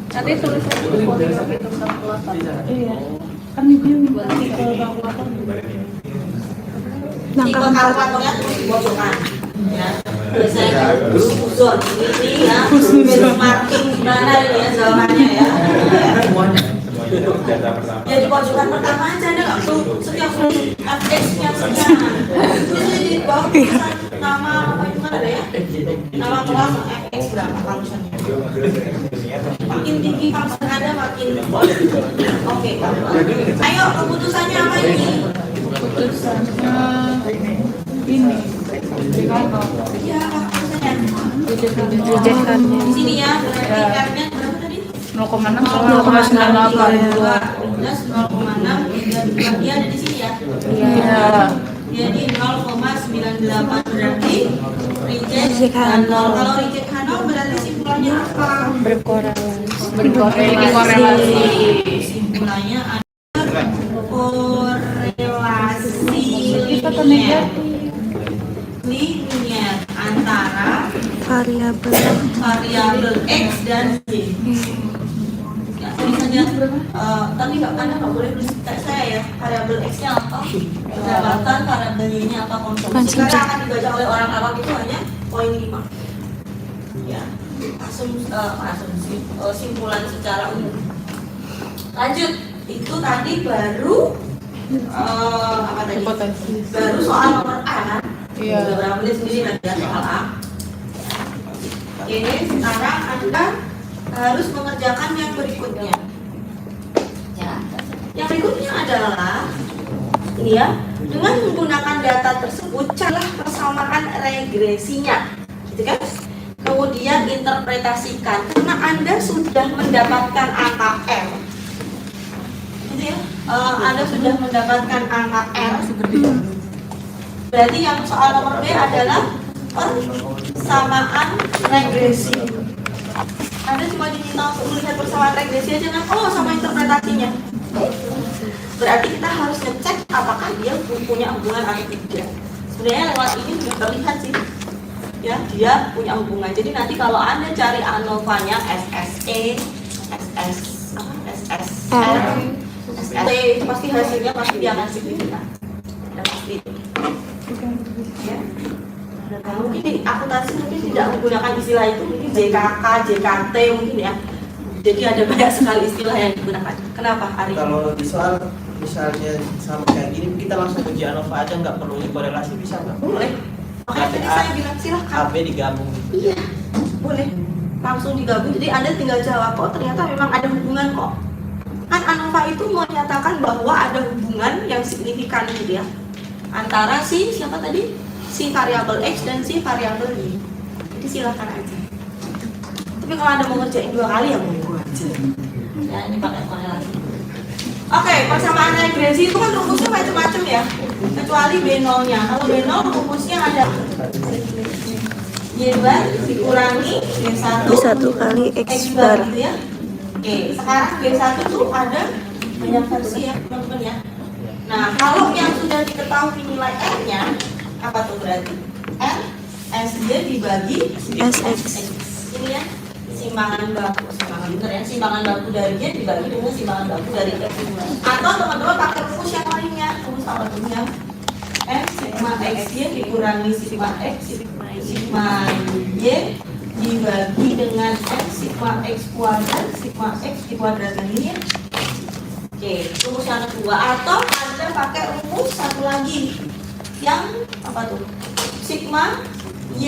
Nanti tulis di kode sampai tentang kalkulator. Iya. Kan dia minta tipe kalkulator. Tipe kalkulatornya dibocokan ya. Biasanya kan khusus ini ya, benchmarking gimana ini ya jawabannya ya. Ya di pojokan pertama aja, ada nggak perlu setiap update-nya sekian. Jadi di bawah tulisan nama apa itu kan ada ya, nama kelas FX berapa fungsinya. Makin tinggi function ada makin oke. Ayo keputusannya apa ini? Keputusannya ini. Ya keputusannya. Rujukannya. Di sini ya, berarti R-nya berapa tadi? 0,6 plus 0,6 dia ada di sini ya. Iya. Jadi 0,98 berarti reject H0. Kalau reject H0 berarti simpulannya apa? Berkorelasi. Simpulannya ada korelasi linear antara variabel X dan Y. Ya, tulisannya tapi Anda nggak boleh tulis kayak saya ya, variabel X-nya apa, pendapatan, variabel Y-nya apa, konsumsi. Karena akan dibaca oleh orang awam itu hanya poin 5. Ya, asumsi simpulan secara umum. Lanjut, itu tadi baru apa tadi? Hipotesis. Baru soal nomor A kan? Iya. Sudah berapa menit sendiri nanti ya soal A. Oke, sekarang Anda harus mengerjakan yang berikutnya. Ya, yang berikutnya adalah ini ya, dengan menggunakan data tersebut carilah persamaan regresinya, gitu kan? Kemudian interpretasikan karena Anda sudah mendapatkan angka R, gitu ya? Anda sudah mendapatkan angka R. Berarti yang soal nomor B adalah persamaan regresi. Anda cuma diminta untuk melihat persamaan regresi aja kan? Oh, sama interpretasinya. Berarti kita harus ngecek apakah dia punya hubungan atau tidak. Sebenarnya lewat ini sudah terlihat sih. Ya, dia punya hubungan. Jadi nanti kalau Anda cari ANOVA-nya SSE, SSR, SST, pasti hasilnya pasti dia akan signifikan. Dan pasti itu. Ya. Nah, mungkin di akuntansi mungkin tidak menggunakan istilah itu, mungkin JKK, JKT mungkin ya. Jadi ada banyak sekali istilah yang digunakan. Kenapa Ari? Kalau di soal misalnya sama kayak gini kita langsung uji ANOVA aja, nggak perlu korelasi, bisa nggak? Boleh. Makanya tadi saya bilang silahkan. AB digabung. Iya, boleh. langsung digabung. Jadi Anda tinggal jawab, oh ternyata memang ada hubungan kok. Kan ANOVA itu menyatakan bahwa ada hubungan yang signifikan gitu ya antara si siapa tadi? Si variabel X dan si variabel Y. Jadi silakan aja. Tapi kalau Anda mau ngerjain 2 kali ya monggo aja. Ya ini pakai korelasi. Oke, persamaan regresi itu kan rumusnya macam-macam ya. Kecuali B0-nya. Kalau B0 rumusnya ada Y bar dikurangi B1 kali X bar gitu ya. Oke, sekarang B1 tuh ada banyak versi ya teman-teman ya. Nah, kalau yang sudah diketahui nilai R-nya, apa tuh berarti? R SY dibagi SX. Ini ya, simbangan baku, simbangan baku dari Y dibagi dengan simbangan baku dari X. Atau teman-teman pakai rumus yang lainnya, rumus apa tuh ya? F sigma XY dikurangi sigma X sigma Y dibagi dengan X sigma X kuadrat ini ya. Oke, rumus yang kedua. Atau Anda pakai rumus satu lagi yang apa tuh? Sigma Y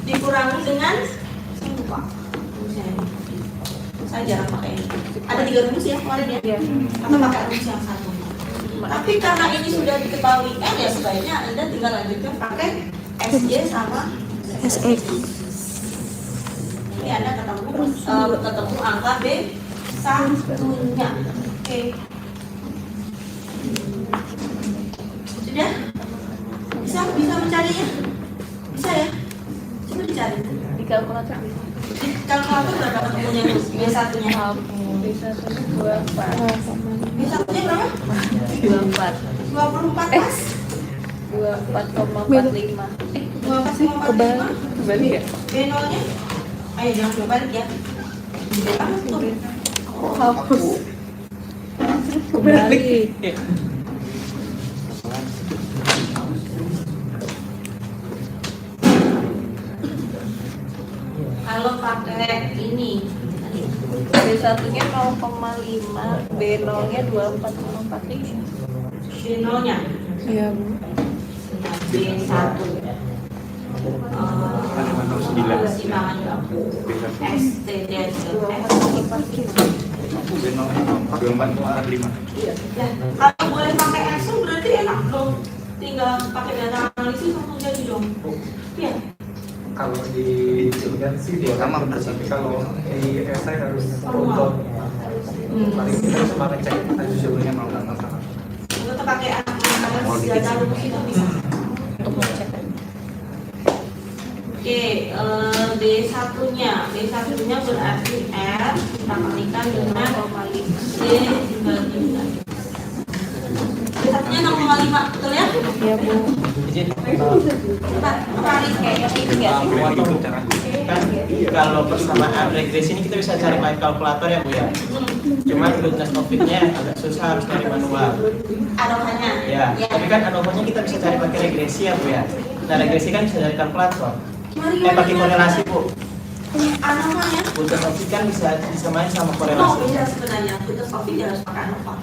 dikurangi dengan lupa rumusnya ini. Saya jarang pakai ini. Ada 3 rumus ya kemarin ya? Atau pakai rumus yang satu. Tapi karena ini sudah diketahui N ya sebaiknya Anda tinggal lanjutkan pakai SY sama SX. Ini Anda ketemu angka B1-nya. Oke. Sudah? Bisa mencarinya? Bisa ya? Coba dicari. Di kalkulator. Di kalkulator berapa ketemunya B1-nya? B1-nya 24. B1-nya berapa? 24. 24 pas? 24,45. 24,45. Kembali ya? B0-nya? Ayo jangan berbalik ya. Berapa tuh? Hapus. Kembali. Kalau pakai ini B1-nya 0,5, B0-nya 24,45. B0-nya Iya, Bu. B1 simbangan baku STD kalau boleh pakai Excel berarti enak dong, tinggal pakai data analisis langsung jadi dong. Iya. Kalau di Julian sih dia sama tapi kalau di esai harus untuk paling kita cuma ngecek aja judulnya mau nggak masalah. Untuk pakai analisis data rumus itu bisa. Oke, B1-nya berarti R kita kalikan dengan D dibagi dengan B1-nya 0,5, betul ya? Iya, Bu. Kita kali kayak ini ya. Kan kalau persamaan regresi ini kita bisa cari pakai kalkulator ya Bu ya. Cuma goodness topiknya agak susah, harus cari manual. ANOVA-nya. Ya, tapi kan ANOVA-nya kita bisa cari pakai regresi ya Bu ya. Nah regresi kan bisa dari kalkulator. Pakai korelasi Bu. ANOVA-nya? Goodness topik kan bisa main sama Oh, korelasi. bisa sebenarnya. Untuk COVID harus pakai ANOVA.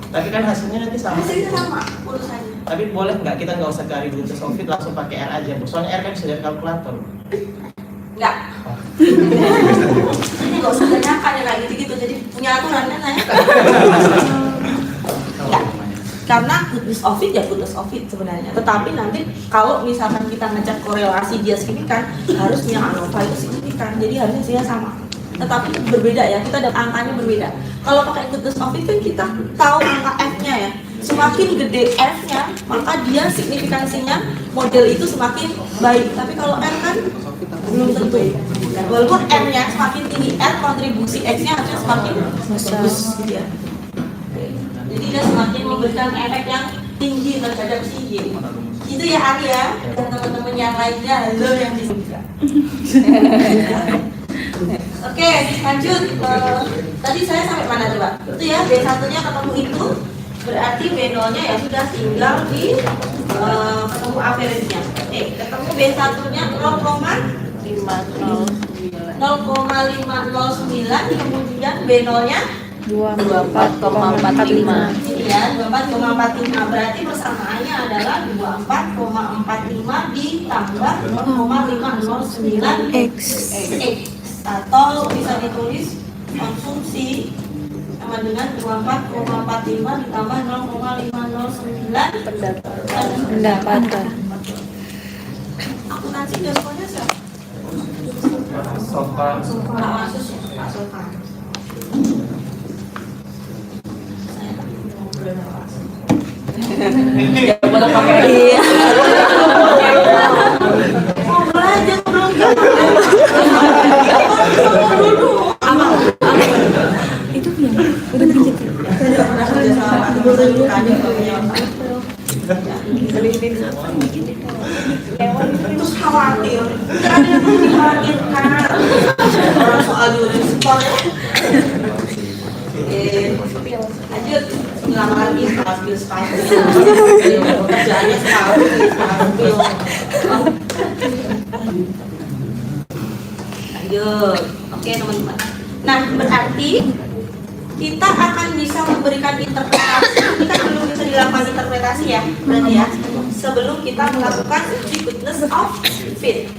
Tapi kan hasilnya nanti sama. Hasilnya sama urusannya. Tapi boleh nggak kita nggak usah cari goodness topik, langsung pakai R aja Bu. Soalnya R kan bisa dari kalkulator. Enggak. Ini nggak usah tanyakan ya kayak gitu-gitu. Jadi punya aturan kan saya? Enggak. Karena goodness of it ya goodness of it sebenarnya. Tetapi nanti kalau misalkan kita ngecek korelasi dia signifikan, harusnya ANOVA itu signifikan. Jadi hasilnya sama. Tetapi berbeda ya, kita ada angkanya berbeda. Kalau pakai goodness of it kan kita tahu angka F-nya ya. Semakin gede F-nya, maka dia signifikansinya model itu semakin baik. Tapi kalau R kan belum tentu. Walaupun M-nya semakin tinggi R, kontribusi X-nya harusnya semakin bagus gitu ya. Jadi dia semakin memberikan efek yang tinggi terhadap si Y. Itu ya Arya dan teman-teman yang lainnya, halo yang di sini. Oke, lanjut. Tadi saya sampai mana coba? Itu ya B1-nya ketemu itu, berarti B0-nya ya sudah tinggal di ketemu average-nya. Ketemu B1-nya 0,509, kemudian B0-nya 24,45. ini ya 24,45, berarti persamaannya adalah 24,45 ditambah 0,509 X. X. atau bisa ditulis konsumsi sama dengan 24,45 ditambah 0,509 Pendapatan. akuntansi dasarnya siapa? Sopan. Pak Masus ya, Pak Sopan. Saya ngobrol sama Pak Sopan. Iya. Ngobrol aja belum Itu yang udah dikit. Terus khawatir, kan yang dikhawatirkan orang soal jualan sport ya. Lanjut, ulang lagi stabil kerjaannya stabil. Lanjut, oke teman-teman. Nah berarti kita akan bisa memberikan interpretasi. Ini kan belum bisa dilakukan interpretasi ya, berarti ya. Sebelum kita melakukan uji goodness of fit.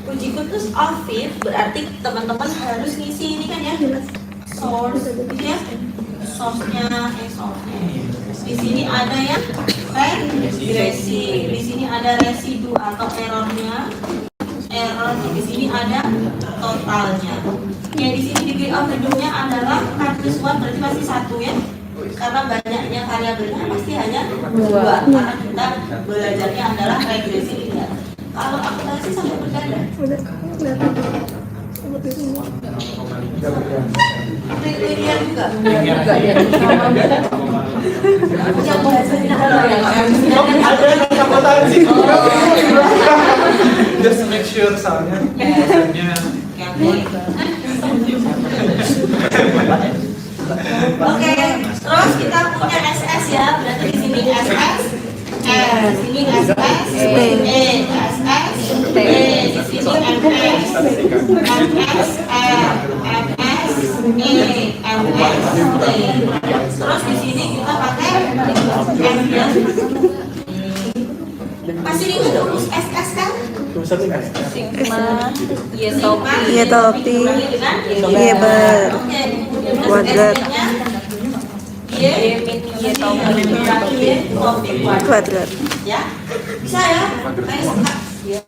Uji goodness of fit berarti teman-teman harus ngisi ini kan ya, source, gitu ya. Source-nya, source-nya. Di sini ada yang regresi, di sini ada residu atau error, di sini ada totalnya. Ya di sini degree of freedom-nya adalah K+1 berarti masih 1 ya. Karena banyaknya variabelnya pasti hanya 2 karena kita belajarnya adalah regresi linear. Kalau akuntansi sampai berganda. Linear juga. Yang bahasa tidak Ada yang akuntansi. Just make sure soalnya biasanya. Oke, terus kita punya SS ya, berarti di sini SS, di sini SS, SS, di sini MS, MS, MS, MS, terus di sini kita pakai M ya. Masih ingat rumus SS kan? Sigma, Iya topi, iya ber, kuadrat, kuadrat. Ya, bisa ya?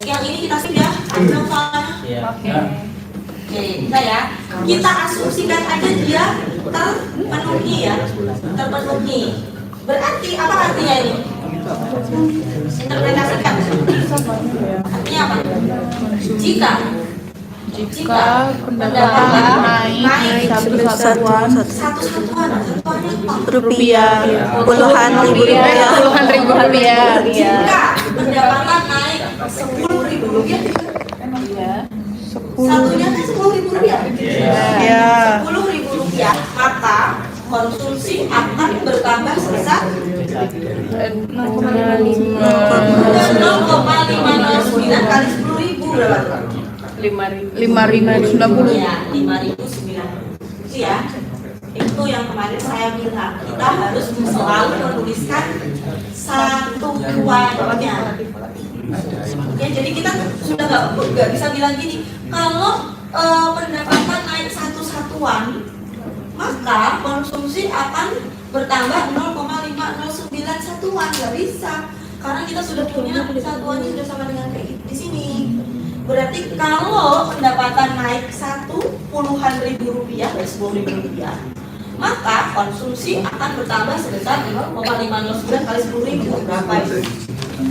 Yang ini kita sih ya, ada soalnya. Oke, kita ya. Kita asumsikan aja dia terpenuhi ya, terpenuhi. Berarti apa artinya ini? Interpretasikan. Artinya apa? Jika pendapatan naik satuan rupiah, puluhan ribu rupiah. Jika pendapatan naik 10.000 rupiah, satunya kan 10.000 rupiah. Ya. 10.000 rupiah, maka konsumsi akan bertambah sebesar 0,509 kali 10.000 berapa? 5.090. Ya, 5.009. Itu ya. Itu yang kemarin saya bilang, kita harus selalu menuliskan satuannya. Oke, jadi kita sudah nggak bisa bilang gini, kalau pendapatan naik satu satuan, maka konsumsi akan bertambah 0,509 satuan. Nggak bisa, karena kita sudah punya satuannya sudah sama dengan kayak di sini. Berarti kalau pendapatan naik 10.000 rupiah dari 10.000 rupiah, maka konsumsi akan bertambah sebesar 0,509 kali 10.000 berapa itu?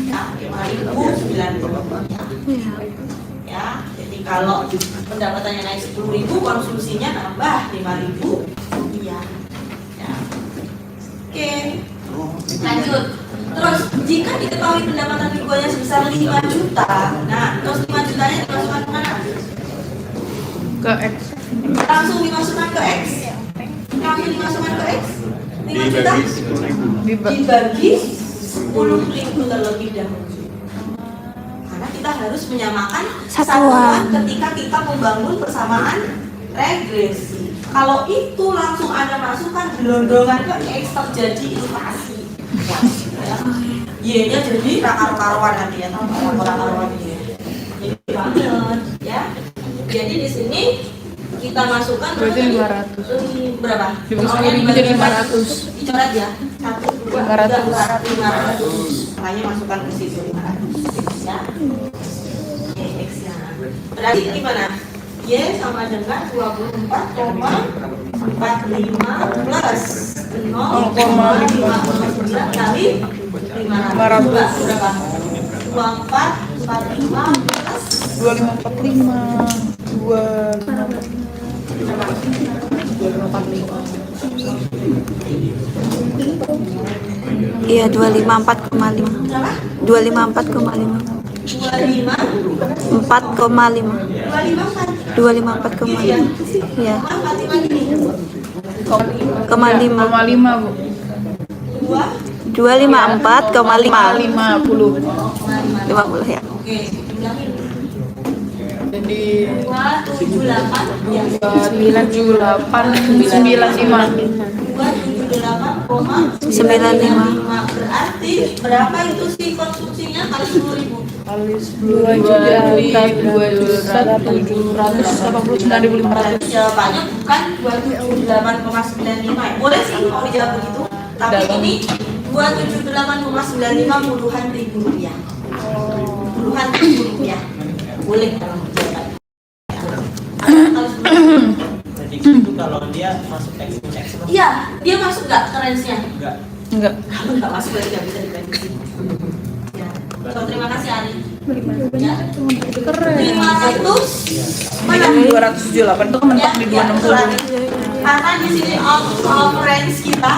Ya, 5.090. Ya, jadi kalau pendapatannya naik 10.000, konsumsinya nambah 5.000 rupiah. Ya. Oke, lanjut. Terus jika diketahui pendapatan ribuannya sebesar 5 juta, nah terus 5 jutanya dimasukkan kemana? Ke X. Langsung dimasukkan ke X. Langsung dimasukkan ke X. 5 juta dibagi 10.000 terlebih dahulu. Karena kita harus menyamakan satuan ketika kita membangun persamaan regresi. Kalau itu langsung Anda masukkan gelondongan ke X, terjadi inflasi. Y-nya jadi rakar-karuan nanti ya, rakar-karuan Y. Jadi banget ya. Jadi di sini kita masukkan Berarti berapa 500. berapa? Dibagi 10.000 jadi 500. Dicoret ya. 1, 2, 3, 4, 500. Makanya masukkan ke situ 500. Ya. Oke, X-nya. Berarti gimana? Y sama dengan 24,45 plus 0,59 kali 500. Berapa? 2445 plus 2545. 2545. Iya 254,5. berapa? 254,5. 25 4,5. 254. 254,5. Iya. Fatimah gini. 5. 5, Bu. 254,5. 50. 50 ya. Oke, jumlahin. Jadi 278 ya. 97895. 278,95. Berarti berapa itu sih konsumsinya kali 10.000? Kali 2 jadi 2.789.500. Jawabannya bukan 278,95 ya. Boleh sih mau dijawab begitu. Tapi ini 278,95 puluhan ribu rupiah. Puluhan ribu rupiah. Boleh kalau mau dijawab. Jadi itu kalau dia masuk X min X mas. Iya, dia masuk nggak ke range-nya? Enggak. Enggak. Kalau nggak masuk berarti nggak bisa diprediksi. Ya. So, terima kasih Ari. Ya. 500 mana? 278 itu mentok di 260. Karena di sini of range kita,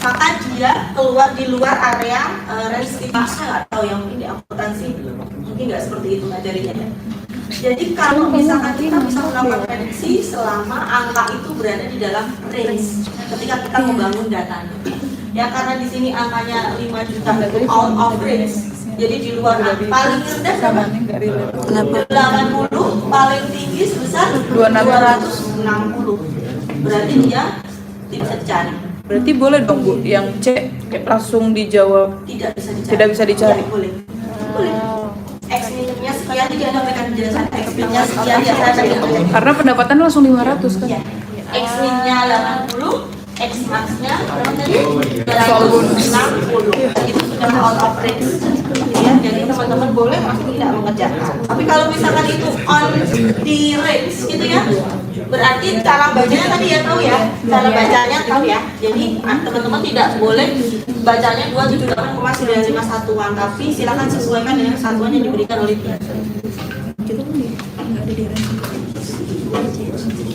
maka dia keluar di luar area range kita. Saya nggak tahu yang mungkin di akuntansi mungkin nggak seperti itu ngajarinya ya. Jadi kalau misalkan kita bisa melakukan prediksi selama angka itu berada di dalam range ketika kita membangun datanya. Ya karena di sini angkanya 5 juta itu out of range. Jadi di luar paling rendah berapa? 80, paling tinggi sebesar 260. Berarti dia tidak bisa dicari. Berarti boleh dong Bu, yang C langsung dijawab. Tidak bisa dicari. Tidak bisa dicari. Ya, boleh. Boleh. X minimumnya sekian tidak ada memberikan penjelasan X minnya sekian ya saya tadi. Karena pendapatan langsung 500 kan. Ya. X minnya 80, X maxnya berapa tadi? 260. Itu sudah out of range. Ya, jadi teman-teman boleh masih tidak mengejar. Tapi kalau misalkan itu on di range gitu ya, berarti cara bacanya tadi ya tahu ya, cara bacanya tahu ya. Jadi teman-teman tidak boleh bacanya 278,951-an, tapi silakan sesuaikan dengan satuan yang diberikan oleh dia.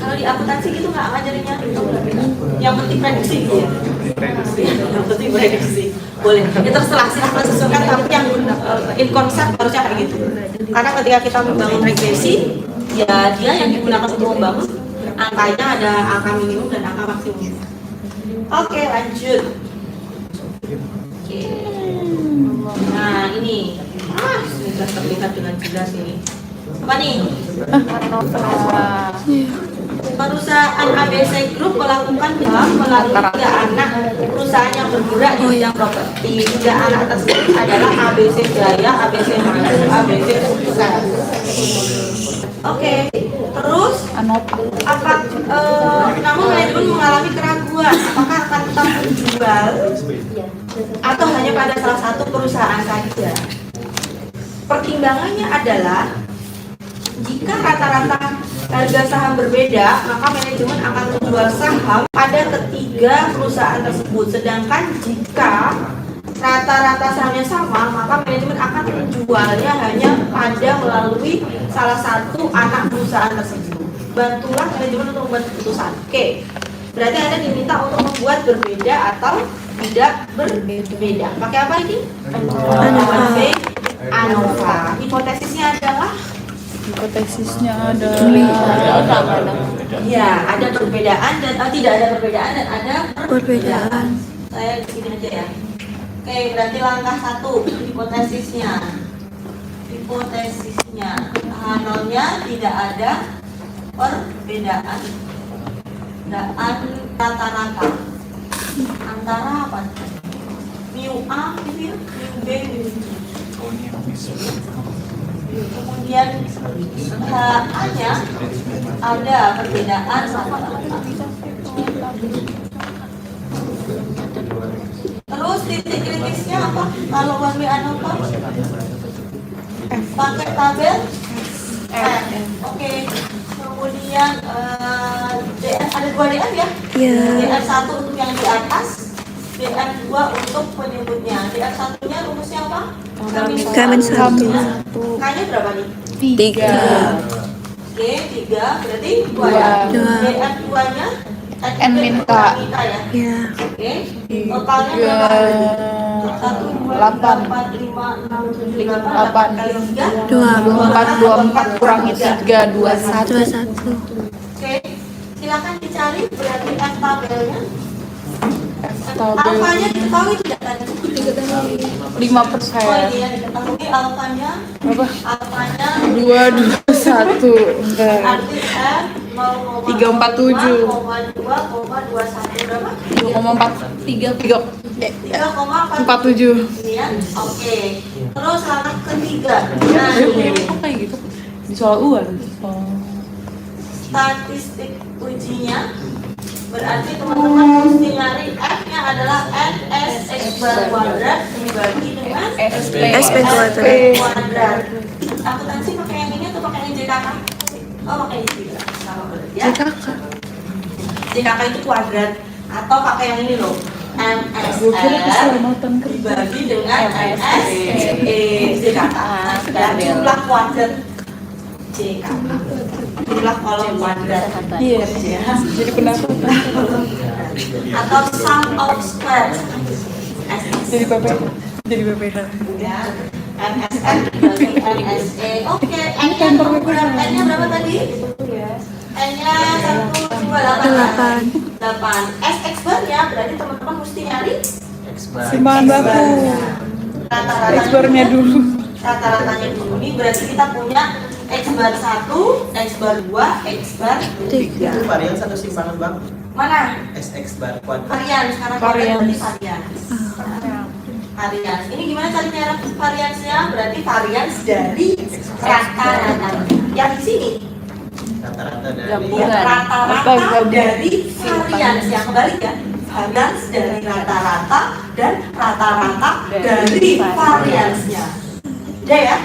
Kalau di akuntansi gitu nggak ngajarinnya, yang penting prediksi gitu ya. Yang penting prediksi. Boleh, ya terserah silahkan sesuaikan, tapi yang in konsep harusnya kayak gitu. Karena ketika kita membangun regresi, ya dia yang digunakan untuk membangun angkanya ada angka minimum dan angka maksimum. Oke, lanjut. Oke. Nah ini, sudah terlihat dengan jelas ini. Apa nih? Perusahaan ABC Group melakukan melalui 3 anak perusahaan yang bergerak di bidang properti. 3 anak tersebut adalah ABC Jaya, ABC Maju, ABC Sukses. Oke, terus apa? Namun manajemen mengalami keraguan apakah akan tetap menjual atau hanya pada salah satu perusahaan saja. Pertimbangannya adalah jika rata-rata harga saham berbeda, maka manajemen akan menjual saham pada ketiga perusahaan tersebut. Sedangkan jika rata-rata sahamnya sama, maka manajemen akan menjualnya hanya pada melalui salah satu anak perusahaan tersebut. Bantulah manajemen untuk membuat keputusan. Oke, berarti Anda diminta untuk membuat berbeda atau tidak berbeda. Pakai apa ini? ANOVA. Hipotesisnya adalah? Hipotesisnya ada Ya, ada perbedaan dan tidak ada perbedaan dan ada Perbedaan. Saya di sini aja ya. Oke, berarti langkah 1 hipotesisnya. Hipotesisnya H0-nya tidak ada perbedaan. Perbedaan rata-rata antara apa? Mu A gitu ya, mu B, mu C. Kemudian kemudian HA-nya ada perbedaan sama. Terus titik kritisnya apa? Kalau one way ANOVA pakai tabel F. Oke. Kemudian DN ada 2 DN ya? Iya. DN1 untuk yang di atas, DN2 untuk penyebutnya. DN1-nya rumusnya apa? Kamin 1. K-nya berapa nih? 3. Oke, 3 berarti 2 ya. Dua. DN2-nya N min K. ya. Ya. Oke. Totalnya berapa? 1, 2, 8. 4, 5, 6, 7, 8. 8 kali 3. 24 kurangi 3, 21. 21. Oke, silakan dicari berarti F tabelnya. Tabel. Alfanya diketahui tidak tadi? 5%. Oh iya, diketahui alfanya. Berapa? Alfanya 2, 21. Enggak. arti F 347. 0,2,21 berapa? 3,4. 3,47. 47. Ini ya. Oke. Terus langkah ketiga. Nah, Kok kayak gitu? Di soal UAN. statistik ujinya berarti teman-teman mesti nyari F-nya adalah NS bar kuadrat dibagi dengan SP kuadrat. Akuntansi pakai yang ini atau pakai yang JKK? Oh, pakai ini juga. Sama berarti ya. JKK itu kuadrat atau pakai yang ini loh. MSR dibagi dengan NS JKK. Dan jumlah kuadrat JKK. Jumlah kolom kuadrat. Iya. Jadi pendapat. Atau sum of squares. Jadi BPH. Ya. MSR dibagi NSE. Oke, N-nya berapa? N-nya berapa tadi? N-nya 1, 2, 8. 8. SX bar-nya berarti teman-teman mesti nyari Simpangan baku. rata-ratanya. X bar-nya dulu. Rata-ratanya dulu. Ini berarti kita punya X bar 1, X bar 2, X bar 3. Itu varian satu simpangan bang. Mana? SX bar kuadrat. Varians, karena Varians. berarti varians. Varians. Ini gimana cari nyari variansnya? Berarti varians dari rata-rata. Yang di sini Rata-rata dari rata-rata dari varians. Yang kebalik ya. Varians dari rata-rata dan rata-rata dari variansnya. Udah ya?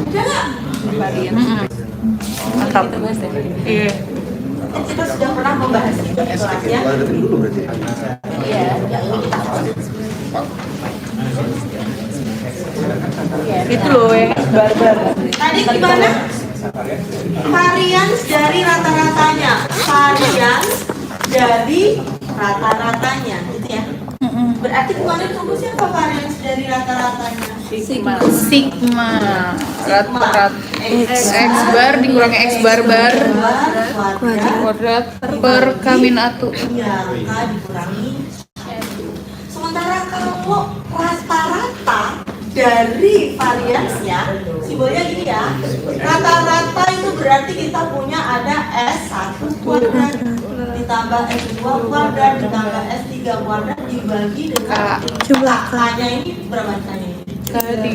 Udah nggak? Mantap. Iya. Kita sudah pernah membahas itu di kelas ya. Iya, yang ini kita Itu loh yang barbar. tadi gimana? Varians dari rata-ratanya. Varians dari rata-ratanya, gitu ya. Berarti kemarin rumusnya apa varians dari rata-ratanya? Sigma. Rata-rata. X bar dikurangi X bar kuadrat per K-1. Iya, K dikurangi 1. Sementara kalau rata-rata dari variansnya, simbolnya gini ya. Rata-rata itu berarti kita punya ada S1 kuadrat ditambah S2 kuadrat ditambah S3 kuadrat dibagi dengan Jumlah K. K-nya ini berapa K-nya ini? K3.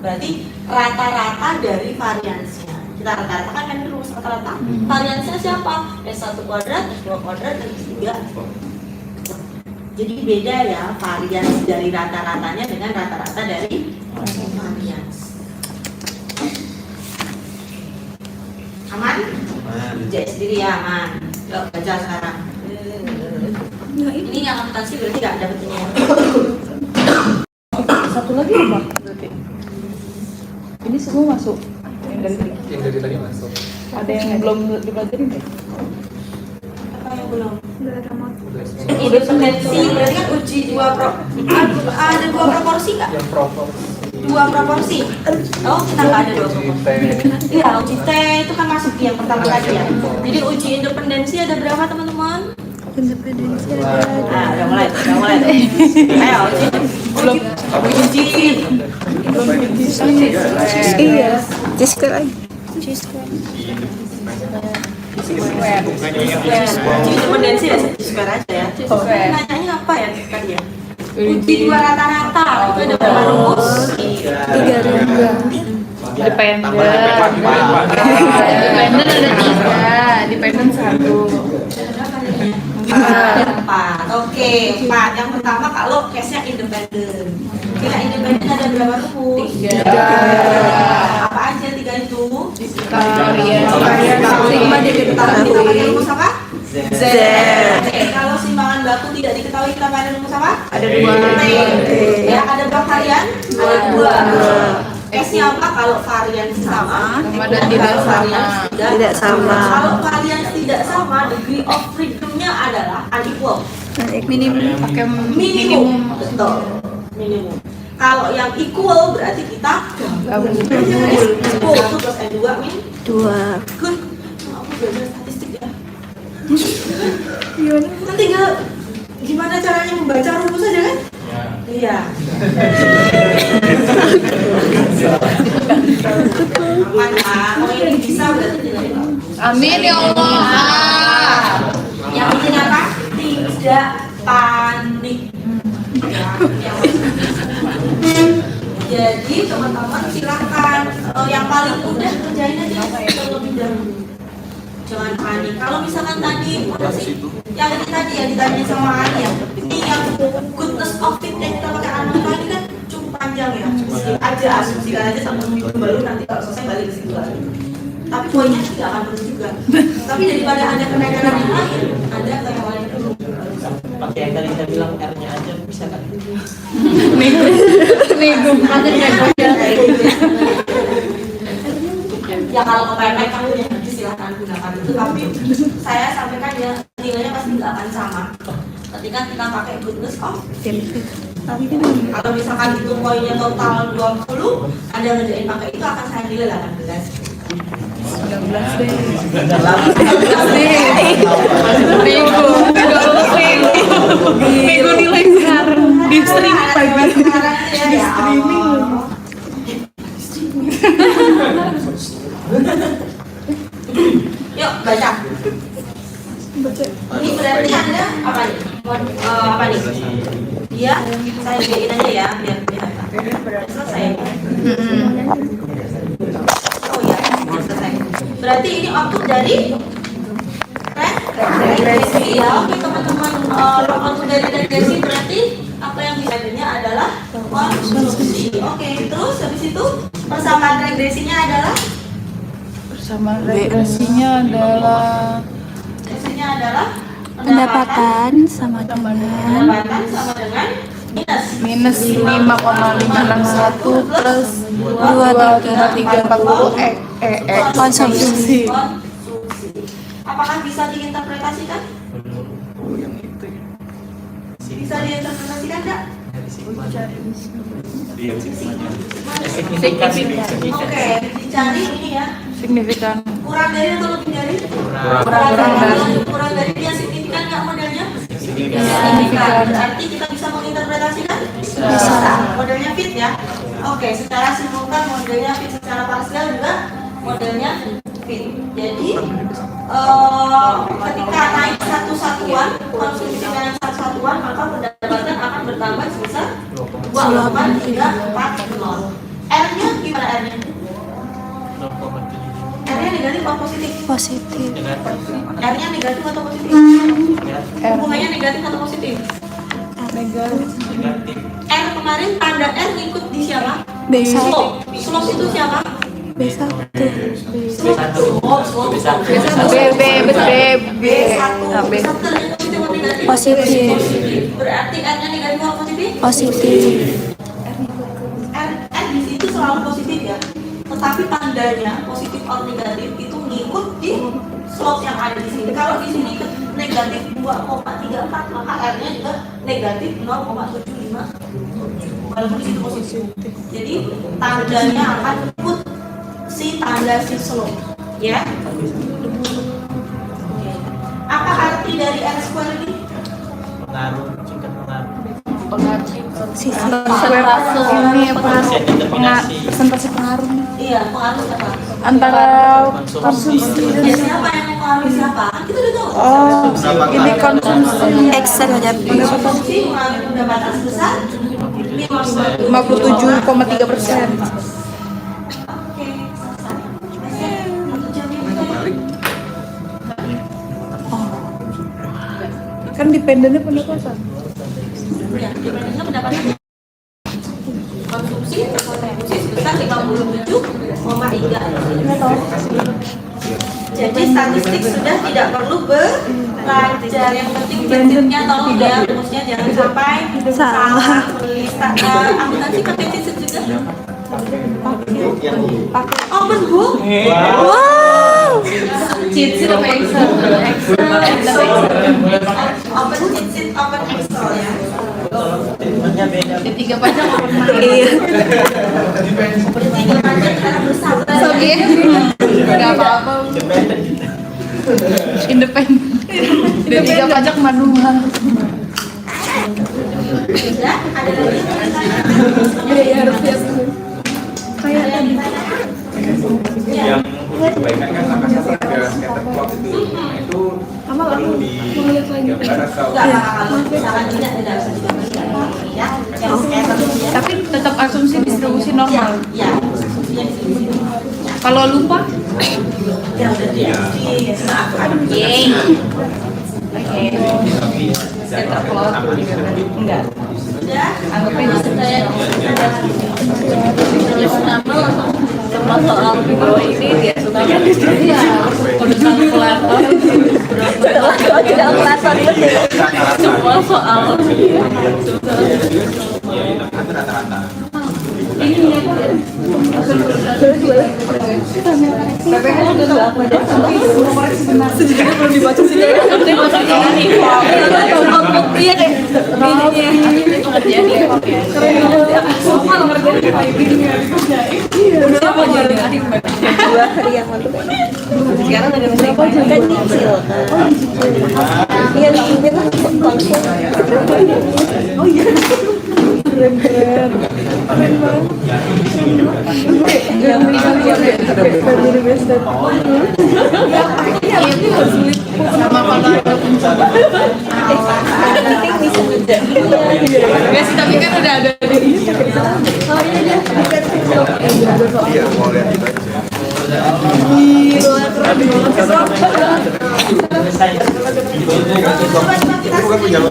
Berarti rata-rata dari variansnya. Kita rata-rata kan ini rumus rata-rata. Variansnya siapa? S1 kuadrat, S2 kuadrat, dan S3. Jadi beda ya varians dari rata-ratanya dengan rata-rata dari varians. Aman? Jahit sendiri ya, aman. Yuk baca sekarang. Ini yang akuntansi berarti nggak dapet ini ya. Satu lagi apa? Berarti. Ini semua masuk. Yang dari tadi masuk. Ada yang belum dipelajarin deh. Apa yang belum? Udah Independensi berarti kan uji ada dua proporsi nggak? yang proporsi. Dua proporsi. Oh, kita nggak ada dua proporsi. Iya, uji T itu kan masuk yang pertama tadi ya. Jadi uji independensi ada berapa teman-teman? Independensi Nah, ada. udah mulai. Ayo, uji. Iya. Just lagi. Uji independensi ya, square aja ya. Nanyanya apa ya tadi ya? Uji 2 rata-rata itu ada berapa rumus? 3. Dependent. Dependent ada 3, dependent 1. 4. Oke, 4. Yang pertama kalau case-nya independen. Kira independen ada berapa rumus? 3. Apa aja 3 itu? Sigma diketahui. Kita pakai rumus apa? Z. Oke, kalau simbangan baku tidak diketahui kita pakai rumus apa? Ada 2. Ya, ada berapa varian? Ada 2. S-nya apa kalau varian sama? Dan tidak sama. Tidak sama. Kalau varian tidak sama, degree of freedom-nya adalah unequal. Minimum pakai Minimum, betul. Minimum. Kalau yang equal berarti kita gabung. Equal itu plus N2 min 2. good. Aku belajar statistik ya. Kan tinggal gimana caranya membaca rumus aja kan? Iya. Aman lah. Kalau ini bisa berarti tidak apa. Amin ya Allah. Yang penting apa? Tidak panik. Jadi teman-teman silakan yang paling mudah kerjain aja terlebih dahulu. Jangan panik. Kalau misalkan tadi yang tadi yang ditanya sama Ali ya, ini yang goodness of it yang kita pakai anak tadi kan cukup panjang ya. Aja asumsikan aja sama minggu baru nanti kalau selesai balik ke situ lagi. Tapi poinnya tidak akan benar juga. Tapi daripada ada kenaikan yang lain, ada ke yang lain dulu. Pakai yang tadi saya bilang R-nya aja bisa kan? Nego. Ya kalau kepepet kamu ya nanti silahkan gunakan itu. Tapi saya sampaikan ya nilainya pasti nggak akan sama. Ketika kita pakai goodness of. Kalau misalkan itu poinnya total 20, Anda ngerjain pakai itu akan saya nilai 18. 19 deh. Nego nilai sekarang. Di streaming pagi. Di streaming. Yuk baca. Ini berarti Anda apa nih? Apa nih? Dia saya bikin aja ya biar kelihatan. Selesai. Oh ya, selesai. Berarti ini output dari regresi ya. Oke teman-teman, output dari regresi berarti apa yang diambilnya adalah konsumsi. Oke, terus habis itu persamaan regresinya adalah Persamaan regresinya adalah Pendapatan sama dengan pendapatan sama dengan minus 5,561 plus 2,340 konsumsi. Apakah bisa diinterpretasikan? Bisa diinterpretasikan enggak? Signifikan. Oke, dicari ini ya. signifikan. Kurang dari atau lebih dari? Kurang dari dia signifikan nggak modelnya? Signifikan. Berarti kita bisa menginterpretasikan? Bisa. Modelnya fit ya. Oke, secara simultan modelnya fit, secara parsial juga modelnya fit. Jadi ketika naik satu satuan, konsumsi naik satu satuan, maka pendapatan akan bertambah sebesar 2,340. R-nya gimana R-nya? R-nya negatif atau positif? Positif. R-nya negatif atau positif? Hubungannya negatif atau positif? Negatif. R kemarin tanda R ngikut di siapa? B1. Slope. Slope itu siapa? B1. Slope. Oh, slope. B. B1 positif atau negatif? Positif. Berarti R-nya negatif atau positif? Positif. R di situ selalu positif ya. Tetapi tandanya positif atau negatif itu ngikut di slope yang ada di sini. Kalau di sini negatif 2,34 maka R-nya juga negatif 0,75. Walaupun di situ positif. Jadi tandanya akan put si tanda si slope, ya. Apa arti dari R square ini? Pengaruh, tingkat pengaruh. Pengaruh Ini apa? Presentasi pengaruh Iya, pengaruh apa? antara konsumsi Ya, dan siapa yang mengalami siapa? Kan kita udah tahu. oh ini konsumsi Excel aja. Konsumsi mengalami pendapatan sebesar 57,3%. Oke, selesai. Untuk jam ini. Kan dependennya pendapatan. Ya, dibandingkan pendapatan konsumsi sebesar 57,3. Jadi statistik sudah tidak perlu belajar. Yang penting cincitnya tolong ya, rumusnya jangan sampai salah. Akuntansi pakai cincit juga. Open book. Wow. Cheat apa Excel? Open cincit, open Excel ya. Treatmentnya beda. Tiga pajak open Iya. Tiga pajak karena bersabar. Sogi. Enggak apa-apa. Independen. Dan tiga pajak manual. Sudah, ada lagi yang mau Iya, harus siap. Kayak tadi. Yang kebaikan kan ada scatter plot itu perlu di gambar atau Kalau misalkan tidak bisa digambarkan ya. Yang scatter ya. Tapi tetap asumsi distribusi normal. Ya, yang di sini. Kalau lupa, Ya udah dia. yeay. Oke. Scatter plot. Enggak. Sudah. Anggapnya Sudah ya. semua soal ini dia suka iya udah kalkulator Tidak kelihatan betul. semua soal rata-rata. PPH juga nggak apa deh sejujurnya belum dibaca sih iya deh ini pengerjaan ya semua ngerjain udah lama jadi adik 2 hari yang lalu. sekarang udah Berapa juga nyicil kan? Iya nyicil langsung. Oh iya. Keren banget. Yang dari Western. iya sulit sama kalau ada pencobaan Penting bisa ngejar. ya sih tapi kan udah ada di Oh iya dia. Iya, mau lihat itu aja. Itu bukan punya lo.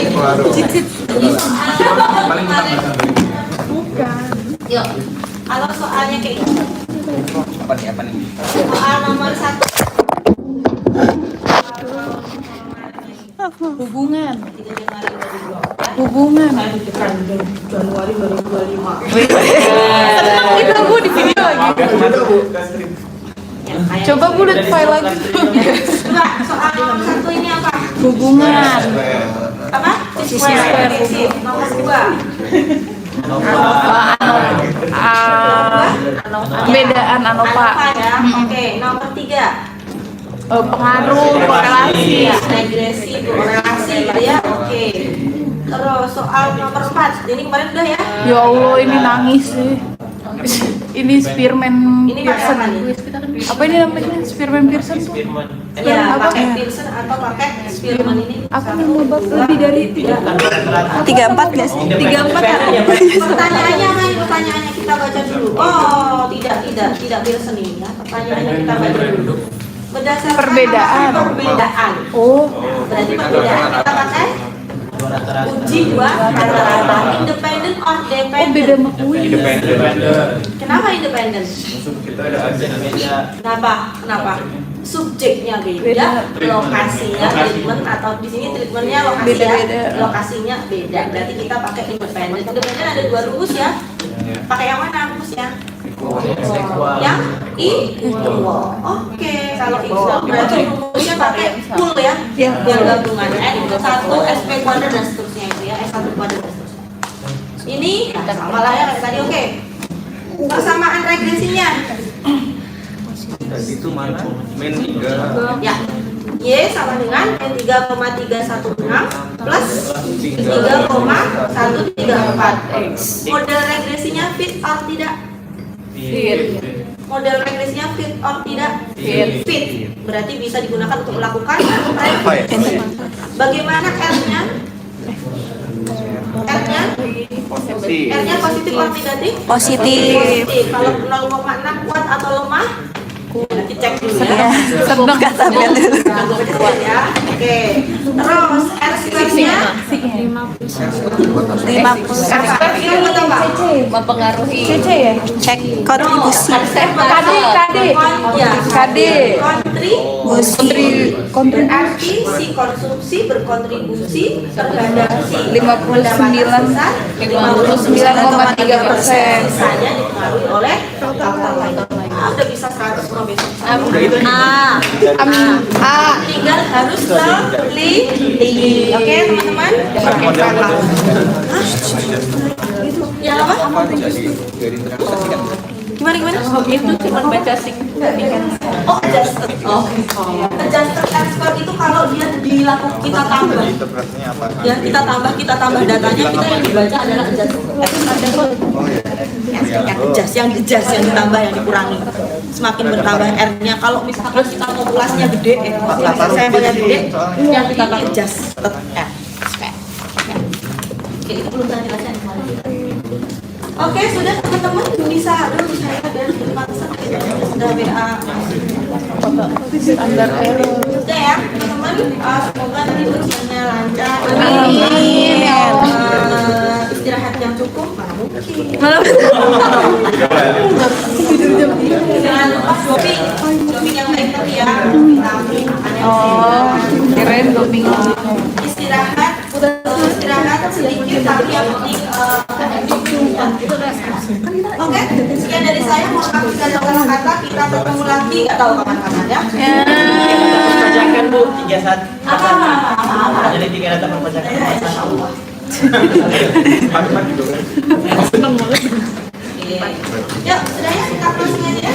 Pengaruh. Paling utama. Yuk. Kalau soalnya kayak gini. Apa nih? Soal nomor 1. hubungan 3 Januari 2024. hubungan Januari 2025. senang kita bu di video lagi coba bu lihat file lagi Coba soal nomor 1 ini apa? hubungan Apa? Square. Nomor 2. bedaan anopa Ya. Oke, nomor 3. pengaruh korelasi Ya, regresi, korelasi gitu ya. Oke. Terus soal nomor 4. Ini kemarin udah ya? Ya Allah ini nangis sih. Ini Spearman Ini pakai Pearson. apa nih? Apa ini namanya? Spearman Pearson tuh? Spearman. Ya, apa? pakai Pearson atau pakai Spearman ini. Apa nama bab lebih dari 34 guys. 34 kan? Pertanyaannya apa ini? Pertanyaannya kita baca dulu. Oh, tidak Pearson ini ya. Pertanyaannya kita baca dulu. Berdasarkan Perbedaan. perbedaan. Oh, Berarti perbedaan kita pakai uji 2 rata-rata. Independent or oh beda dependent? sama kuis. Kenapa independent? Kita ada Beda. Kenapa? Subjeknya beda, lokasinya treatment atau di sini treatmentnya lokasi ya, Beda-beda. lokasinya beda. Berarti kita pakai independent. Independent ada 2 rumus ya. Pakai yang mana rumusnya? Yang equal. Oke, kalau equal berarti rumusnya pakai full ya, yang gabungannya S1, SP kuadrat dan seterusnya itu ya, S1 kuadrat dan seterusnya. Ini sama lah ya kayak tadi. Oke. Persamaan regresinya. itu mana? Main 3. Ya. Y sama dengan N3,316 plus 3,134. Model regresinya fit or tidak? Model regresinya fit or tidak? Fit. Berarti bisa digunakan untuk melakukan revisi. Bagaimana R-nya? R-nya? R-nya positif or negatif? Positif. Kalau 0,6 kuat atau lemah? Nanti cek dulu ya. Seneng kata Bel dulu. Ya. Oke. Terus R square-nya 50. Mempengaruhi. CC ya? Cek kontribusi. Berarti si konsumsi berkontribusi terhadap si 59,3%. sisanya dipengaruhi oleh faktor lain. Udah bisa 100 pro besok. Tinggal harus teliti. Oke teman-teman. Ya apa? Gimana? Itu cuma baca signifikan. Oh, adjusted. Adjusted expert itu kalau dia dilakukan kita tambah. Ya, kita tambah datanya, kita yang dibaca adalah adjusted. Yang ditambah, yang dikurangi. Semakin bertambah R-nya. Kalau misalkan kita populasinya gede, sampelnya gede, yang kita adjust tetap R. Oke, itu belum saya jelaskan kemarin. Oke, sudah teman-teman bisa dulu saya dan sudah WA. Standar error. Sudah ya, teman-teman. Semoga nanti ujiannya lancar. Amin, ya Allah. Istirahat yang cukup, mana mungkin. Jangan lupa shopping yang baik tadi ya. Vitamin, Kirain doping. Istirahat sedikit tapi yang penting Oke, sekian dari saya. Mohon maaf jika ada kata-kata. Kita bertemu lagi, nggak tahu kapan-kapan ya. Perpajakan Bu, 3 saat. Apa? Jadi 3 data perpajakan. Yuk, sudah ya, kita closing aja.